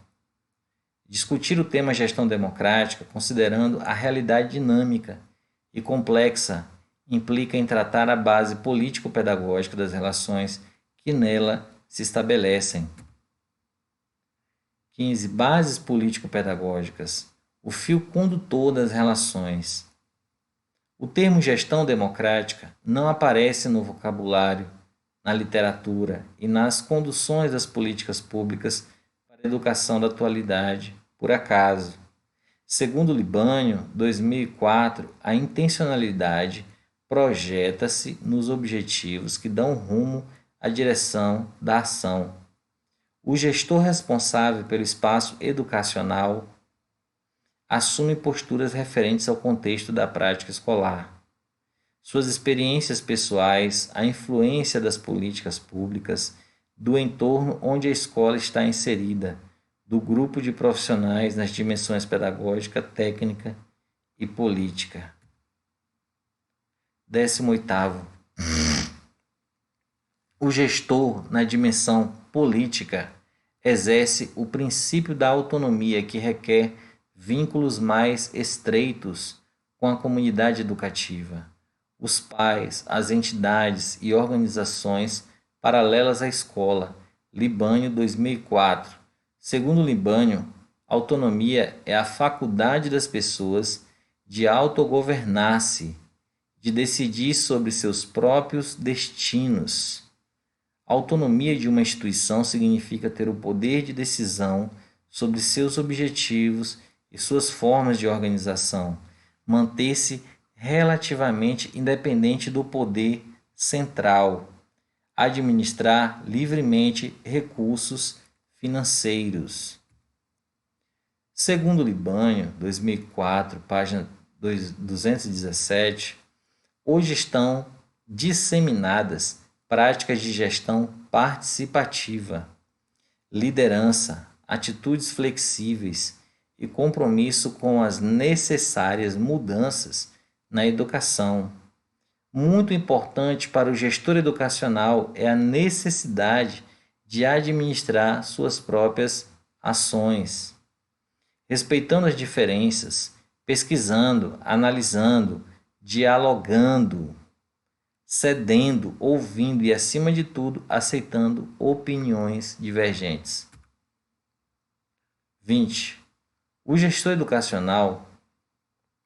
Discutir o tema gestão democrática, considerando a realidade dinâmica e complexa, implica em tratar a base político-pedagógica das relações que nela se estabelecem. 15. Bases político-pedagógicas. O fio condutor das relações. O termo gestão democrática não aparece no vocabulário, na literatura e nas conduções das políticas públicas para a educação da atualidade, por acaso. Segundo Libânio, 2004, a intencionalidade projeta-se nos objetivos que dão rumo à direção da ação. O gestor responsável pelo espaço educacional assume posturas referentes ao contexto da prática escolar. Suas experiências pessoais, a influência das políticas públicas, do entorno onde a escola está inserida, do grupo de profissionais nas dimensões pedagógica, técnica e política. 18º. O gestor, na dimensão política, exerce o princípio da autonomia que requer vínculos mais estreitos com a comunidade educativa, os pais, as entidades e organizações paralelas à escola. Libânio, 2004. Segundo Libânio, autonomia é a faculdade das pessoas de autogovernar-se, de decidir sobre seus próprios destinos. A autonomia de uma instituição significa ter o poder de decisão sobre seus objetivos e suas formas de organização, manter-se relativamente independente do poder central, administrar livremente recursos financeiros. Segundo Libânio, 2004, página 217, hoje estão disseminadas práticas de gestão participativa, liderança, atitudes flexíveis e compromisso com as necessárias mudanças na educação. Muito importante para o gestor educacional é a necessidade de administrar suas próprias ações, respeitando as diferenças, pesquisando, analisando, dialogando, cedendo, ouvindo e, acima de tudo, aceitando opiniões divergentes. 20. O gestor educacional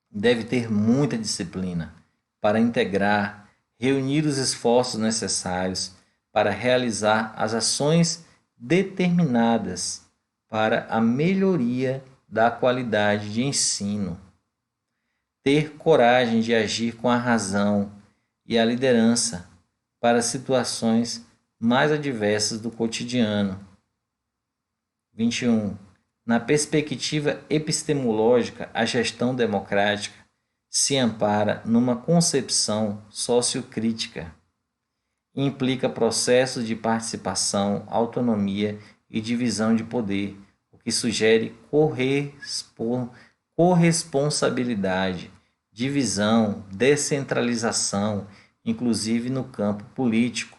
deve ter muita disciplina para integrar, reunir os esforços necessários para realizar as ações determinadas para a melhoria da qualidade de ensino. Ter coragem de agir com a razão e a liderança para situações mais adversas do cotidiano. 21. Na perspectiva epistemológica, a gestão democrática se ampara numa concepção sociocrítica. Implica processos de participação, autonomia e divisão de poder, o que sugere corresponsabilidade, divisão, descentralização, inclusive no campo político.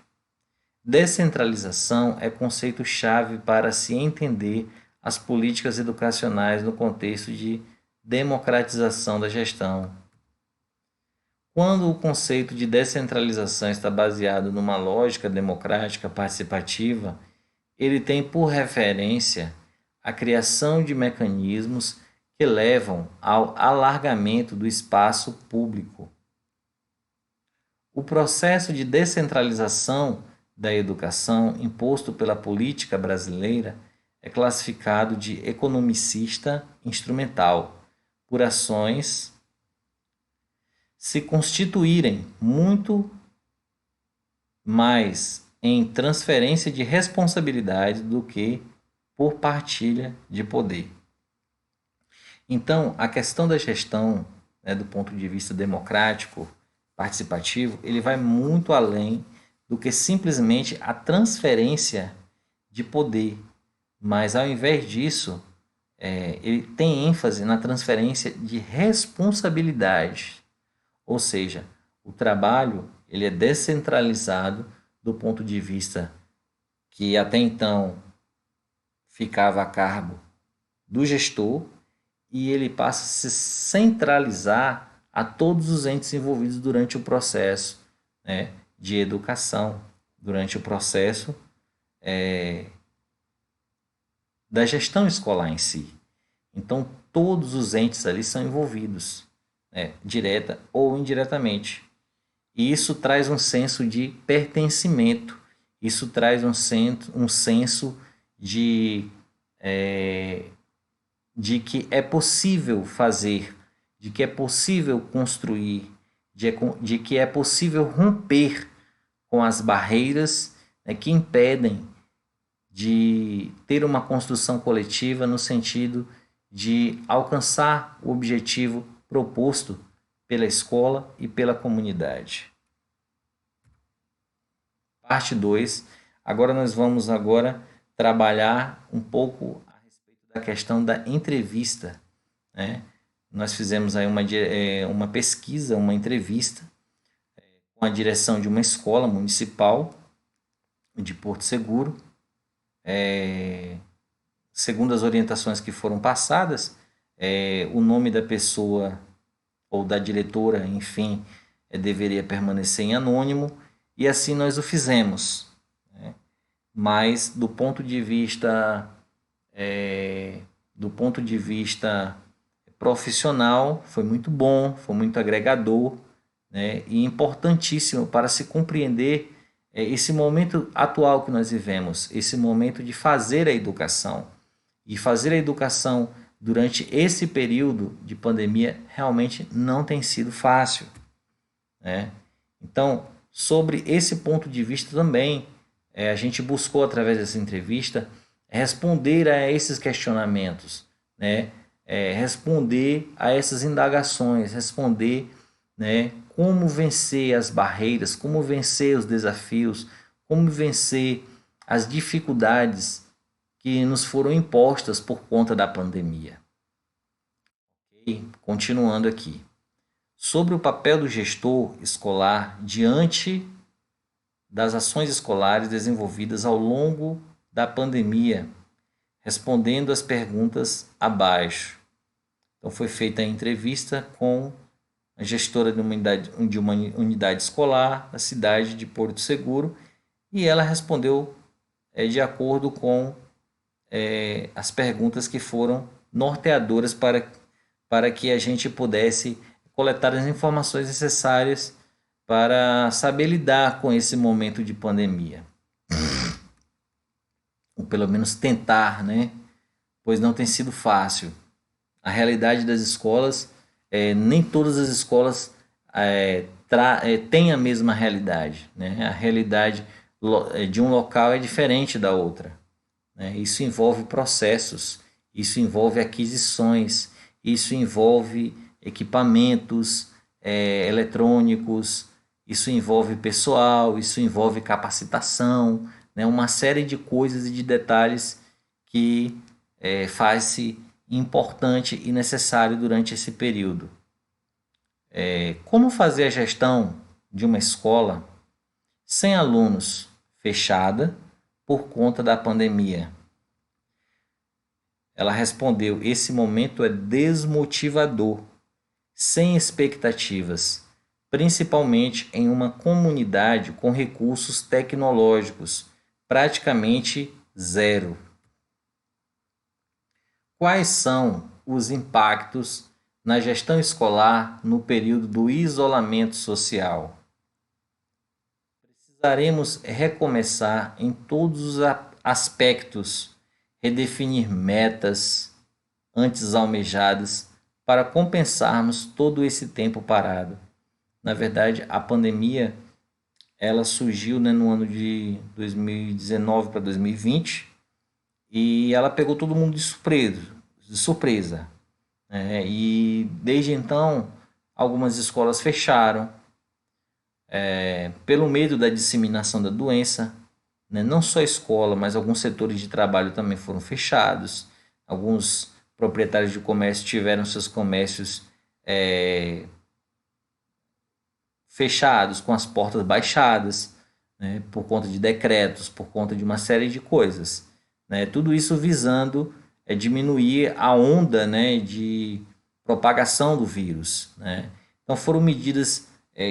Descentralização é conceito-chave para se entender as políticas educacionais no contexto de democratização da gestão. Quando o conceito de descentralização está baseado numa lógica democrática participativa, ele tem por referência a criação de mecanismos que levam ao alargamento do espaço público. O processo de descentralização da educação imposto pela política brasileira é classificado de economicista instrumental, por ações se constituírem muito mais em transferência de responsabilidade do que por partilha de poder. Então, a questão da gestão, né, do ponto de vista democrático, participativo, ele vai muito além do que simplesmente a transferência de poder. Mas, ao invés disso, ele tem ênfase na transferência de responsabilidade. Ou seja, o trabalho ele é descentralizado do ponto de vista que até então ficava a cargo do gestor e ele passa a se centralizar a todos os entes envolvidos durante o processo, né, de educação, durante o processo da gestão escolar em si. Então, todos os entes ali são envolvidos, né, direta ou indiretamente. E isso traz um senso de pertencimento, isso traz um senso de que é possível fazer, de que é possível construir, de que é possível romper com as barreiras, né, que impedem de ter uma construção coletiva no sentido de alcançar o objetivo proposto pela escola e pela comunidade. Parte 2. Agora nós vamos trabalhar um pouco a respeito da questão da entrevista, né? Nós fizemos aí uma pesquisa, uma entrevista com a direção de uma escola municipal de Porto Seguro. Segundo as orientações que foram passadas, o nome da pessoa ou da diretora, enfim, deveria permanecer em anônimo, e assim nós o fizemos, né? Mas do ponto de vista profissional, foi muito bom, foi muito agregador, né? E importantíssimo para se compreender esse momento atual que nós vivemos, esse momento de fazer a educação. E fazer a educação durante esse período de pandemia realmente não tem sido fácil, né? Então, sobre esse ponto de vista também, a gente buscou, através dessa entrevista, responder a esses questionamentos, né? Responder a essas indagações, responder, né, como vencer as barreiras, como vencer os desafios, como vencer as dificuldades que nos foram impostas por conta da pandemia. Okay? Continuando aqui. Sobre o papel do gestor escolar diante das ações escolares desenvolvidas ao longo da pandemia, respondendo às perguntas abaixo. Então, foi feita a entrevista com a gestora de uma unidade escolar da cidade de Porto Seguro e ela respondeu de acordo com as perguntas que foram norteadoras para que a gente pudesse coletar as informações necessárias para saber lidar com esse momento de pandemia. Ou pelo menos tentar, né? Pois não tem sido fácil. A realidade das escolas, nem todas as escolas têm a mesma realidade, né? A realidade de um local é diferente da outra, né? Isso envolve processos, isso envolve aquisições, isso envolve equipamentos eletrônicos, isso envolve pessoal, isso envolve capacitação, né? Uma série de coisas e de detalhes que faz-se importante e necessário durante esse período. Como fazer a gestão de uma escola sem alunos fechada por conta da pandemia? Ela respondeu: esse momento é desmotivador, sem expectativas, principalmente em uma comunidade com recursos tecnológicos praticamente zero. Quais são os impactos na gestão escolar no período do isolamento social? Precisaremos recomeçar em todos os aspectos, redefinir metas antes almejadas para compensarmos todo esse tempo parado. Na verdade, a pandemia ela surgiu, né, no ano de 2019 para 2020 e ela pegou todo mundo de surpresa, né? E desde então algumas escolas fecharam, pelo medo da disseminação da doença, né? Não só a escola, mas alguns setores de trabalho também foram fechados. Alguns proprietários de comércio tiveram seus comércios é, fechados, com as portas baixadas, né? Por conta de decretos, por conta de uma série de coisas, né? Tudo isso visando diminuir a onda, né, de propagação do vírus, né? Então foram medidas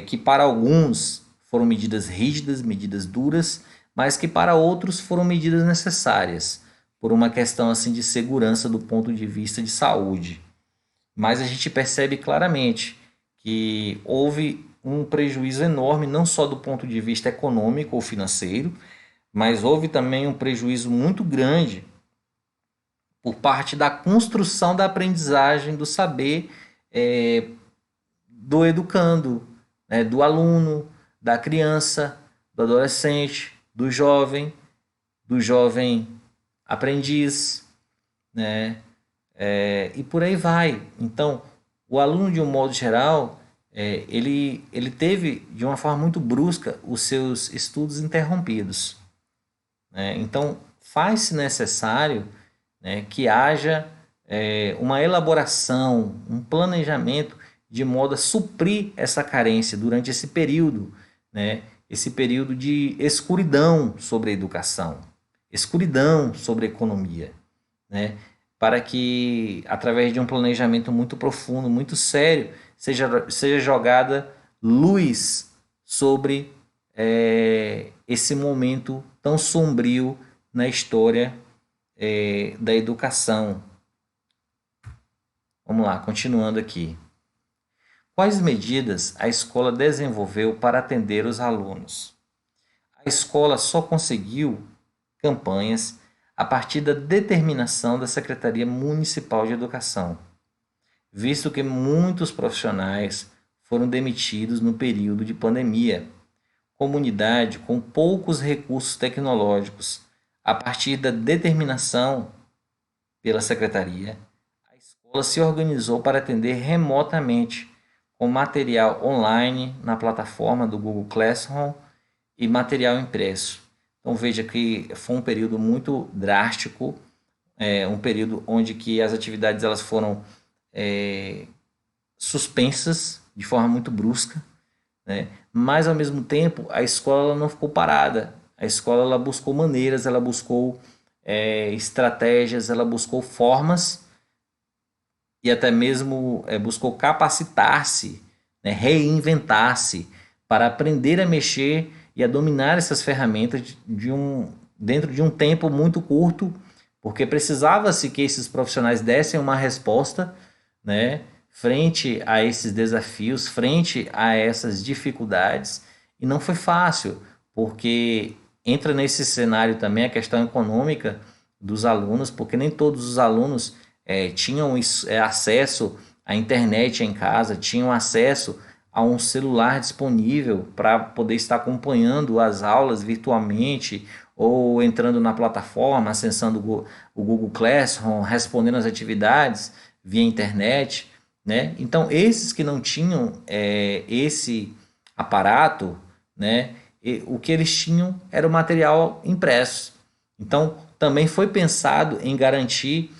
que para alguns foram medidas rígidas, medidas duras, mas que para outros foram medidas necessárias, por uma questão assim de segurança do ponto de vista de saúde. Mas a gente percebe claramente que houve um prejuízo enorme, não só do ponto de vista econômico ou financeiro, mas houve também um prejuízo muito grande por parte da construção da aprendizagem do saber do educando, né, do aluno, da criança, do adolescente, do jovem aprendiz, né, e por aí vai. Então, o aluno, de um modo geral, ele teve, de uma forma muito brusca, os seus estudos interrompidos, né? Então, faz-se necessário, né, que haja uma elaboração, um planejamento de modo a suprir essa carência durante esse período, né? Esse período de escuridão sobre a educação, escuridão sobre a economia, né? Para que, através de um planejamento muito profundo, muito sério, seja jogada luz sobre esse momento tão sombrio na história da educação. Vamos lá, continuando aqui. Quais medidas a escola desenvolveu para atender os alunos? A escola só conseguiu campanhas a partir da determinação da Secretaria Municipal de Educação, visto que muitos profissionais foram demitidos no período de pandemia. Comunidade com poucos recursos tecnológicos, a partir da determinação pela secretaria, a escola se organizou para atender remotamente, com material online na plataforma do Google Classroom e material impresso. Então veja que foi um período muito drástico, um período onde que as atividades elas foram suspensas de forma muito brusca, né? Mas ao mesmo tempo a escola não ficou parada. A escola ela buscou maneiras, ela buscou estratégias, ela buscou formas e até mesmo buscou capacitar-se, né? Reinventar-se para aprender a mexer e a dominar essas ferramentas dentro de um tempo muito curto, porque precisava-se que esses profissionais dessem uma resposta, né, frente a esses desafios, frente a essas dificuldades, e não foi fácil, porque entra nesse cenário também a questão econômica dos alunos, porque nem todos os alunos tinham acesso à internet em casa, tinham acesso a um celular disponível para poder estar acompanhando as aulas virtualmente ou entrando na plataforma, acessando o Google Classroom, respondendo as atividades via internet, né? Então, esses que não tinham esse aparato, né, o que eles tinham era o material impresso. Então, também foi pensado em garantir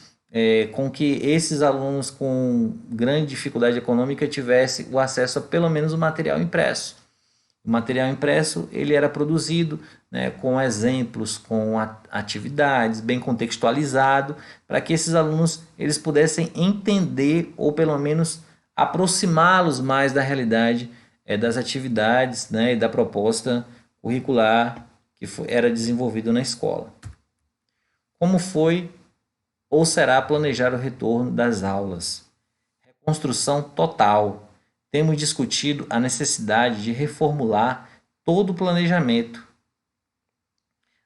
com que esses alunos com grande dificuldade econômica tivessem o acesso a pelo menos o material impresso. O material impresso ele era produzido, né, com exemplos, com atividades, bem contextualizado, para que esses alunos eles pudessem entender ou pelo menos aproximá-los mais da realidade das atividades, né, e da proposta curricular que era desenvolvido na escola. Como foi ou será planejar o retorno das aulas? Reconstrução total. Temos discutido a necessidade de reformular todo o planejamento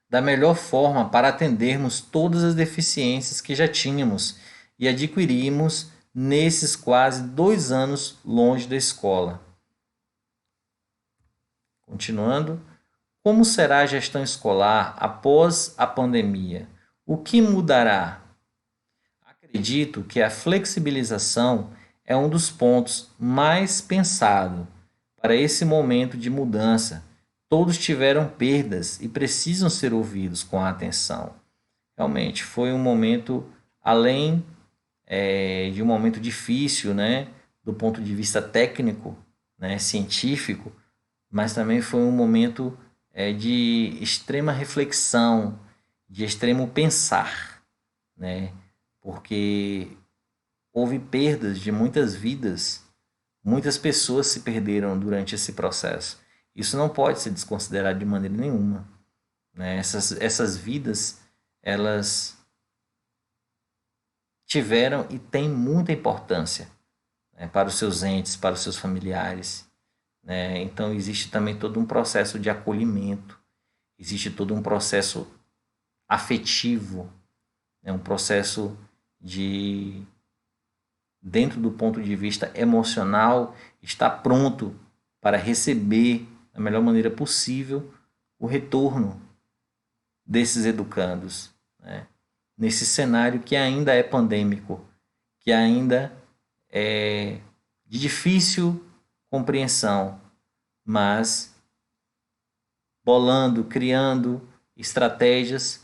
da melhor forma para atendermos todas as deficiências que já tínhamos e adquirimos nesses quase 2 anos longe da escola. Continuando, como será a gestão escolar após a pandemia? O que mudará? Acredito que a flexibilização é um dos pontos mais pensados para esse momento de mudança. Todos tiveram perdas e precisam ser ouvidos com atenção. Realmente foi um momento, além de um momento difícil, né, do ponto de vista técnico, né, científico, mas também foi um momento de extrema reflexão, de extremo pensar, né, porque houve perdas de muitas vidas, muitas pessoas se perderam durante esse processo. Isso não pode ser desconsiderado de maneira nenhuma, né? Essas vidas, elas tiveram e têm muita importância, né, para os seus entes, para os seus familiares, né? Então existe também todo um processo de acolhimento, existe todo um processo afetivo, né, um processo de, dentro do ponto de vista emocional, estar pronto para receber da melhor maneira possível o retorno desses educandos, né? Nesse cenário que ainda é pandêmico, que ainda é de difícil compreensão, mas bolando, criando estratégias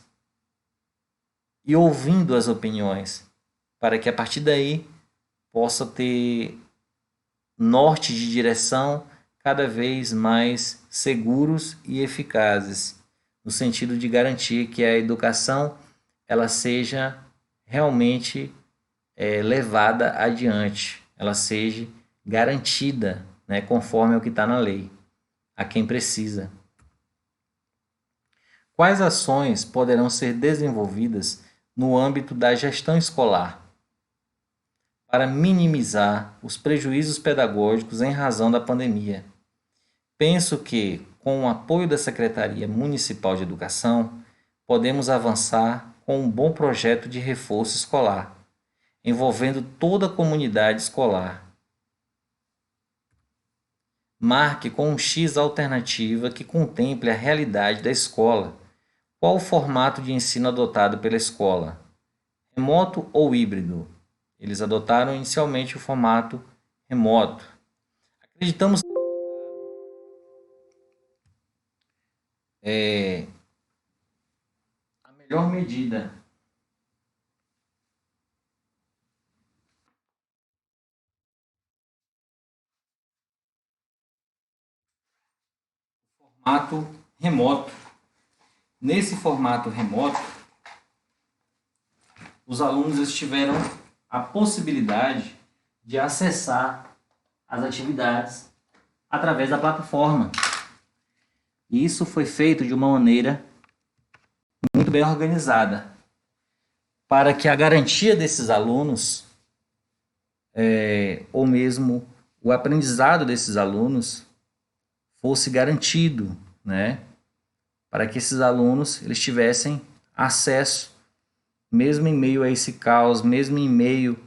e ouvindo as opiniões, para que a partir daí possa ter norte de direção cada vez mais seguros e eficazes, no sentido de garantir que a educação ela seja realmente levada adiante, ela seja garantida, né, conforme o que está na lei, a quem precisa. Quais ações poderão ser desenvolvidas no âmbito da gestão escolar para minimizar os prejuízos pedagógicos em razão da pandemia? Penso que, com o apoio da Secretaria Municipal de Educação, podemos avançar com um bom projeto de reforço escolar, envolvendo toda a comunidade escolar. Marque com um X alternativa que contemple a realidade da escola. Qual o formato de ensino adotado pela escola? Remoto ou híbrido? Eles adotaram inicialmente o formato remoto. Acreditamos que a melhor medida formato remoto. Nesse formato remoto, os alunos tiveram a possibilidade de acessar as atividades através da plataforma. E isso foi feito de uma maneira muito bem organizada, para que a garantia desses alunos, ou mesmo o aprendizado desses alunos, fosse garantido, né? Para que esses alunos eles tivessem acesso, mesmo em meio a esse caos, mesmo em meio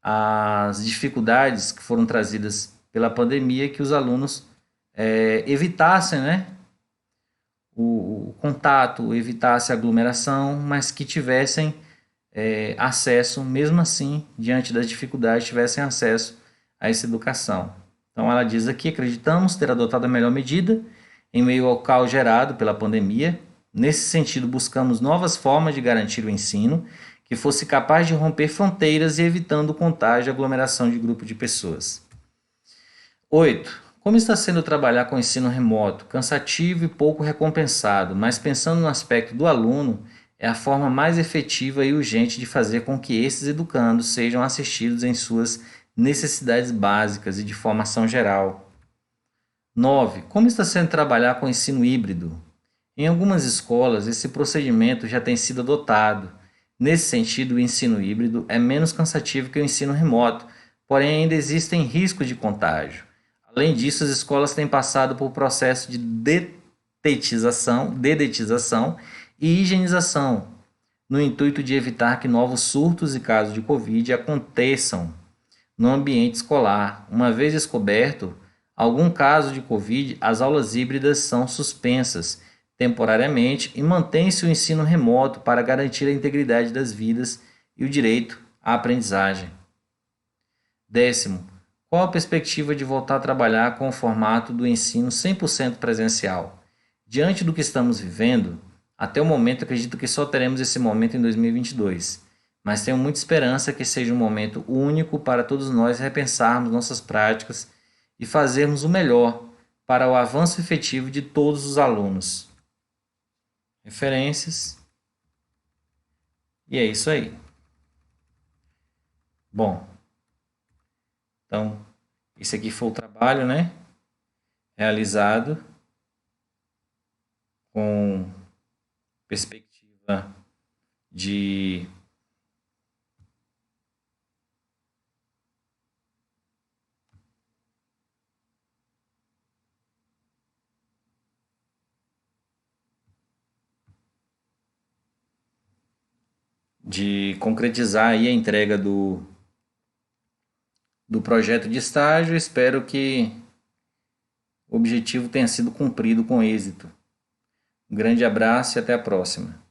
às dificuldades que foram trazidas pela pandemia, que os alunos evitassem, né, o contato, evitassem a aglomeração, mas que tivessem acesso, mesmo assim, diante das dificuldades, tivessem acesso a essa educação. Então ela diz aqui: acreditamos ter adotado a melhor medida em meio ao caos gerado pela pandemia. Nesse sentido, buscamos novas formas de garantir o ensino que fosse capaz de romper fronteiras e evitando o contágio e aglomeração de grupo de pessoas. 8. Como está sendo trabalhar com ensino remoto? Cansativo e pouco recompensado, mas pensando no aspecto do aluno, é a forma mais efetiva e urgente de fazer com que esses educandos sejam assistidos em suas necessidades básicas e de formação geral. 9. Como está sendo trabalhar com ensino híbrido? Em algumas escolas, esse procedimento já tem sido adotado. Nesse sentido, o ensino híbrido é menos cansativo que o ensino remoto, porém ainda existem riscos de contágio. Além disso, as escolas têm passado por processo de dedetização e higienização, no intuito de evitar que novos surtos e casos de Covid aconteçam no ambiente escolar. Uma vez descoberto algum caso de Covid, as aulas híbridas são suspensas temporariamente e mantém-se o ensino remoto para garantir a integridade das vidas e o direito à aprendizagem. 10º, qual a perspectiva de voltar a trabalhar com o formato do ensino 100% presencial? Diante do que estamos vivendo, até o momento acredito que só teremos esse momento em 2022, mas tenho muita esperança que seja um momento único para todos nós repensarmos nossas práticas e fazermos o melhor para o avanço efetivo de todos os alunos. Referências. E é isso aí. Bom, então, esse aqui foi o trabalho, né? Realizado com perspectiva de concretizar aí a entrega do projeto de estágio. Espero que o objetivo tenha sido cumprido com êxito. Um grande abraço e até a próxima.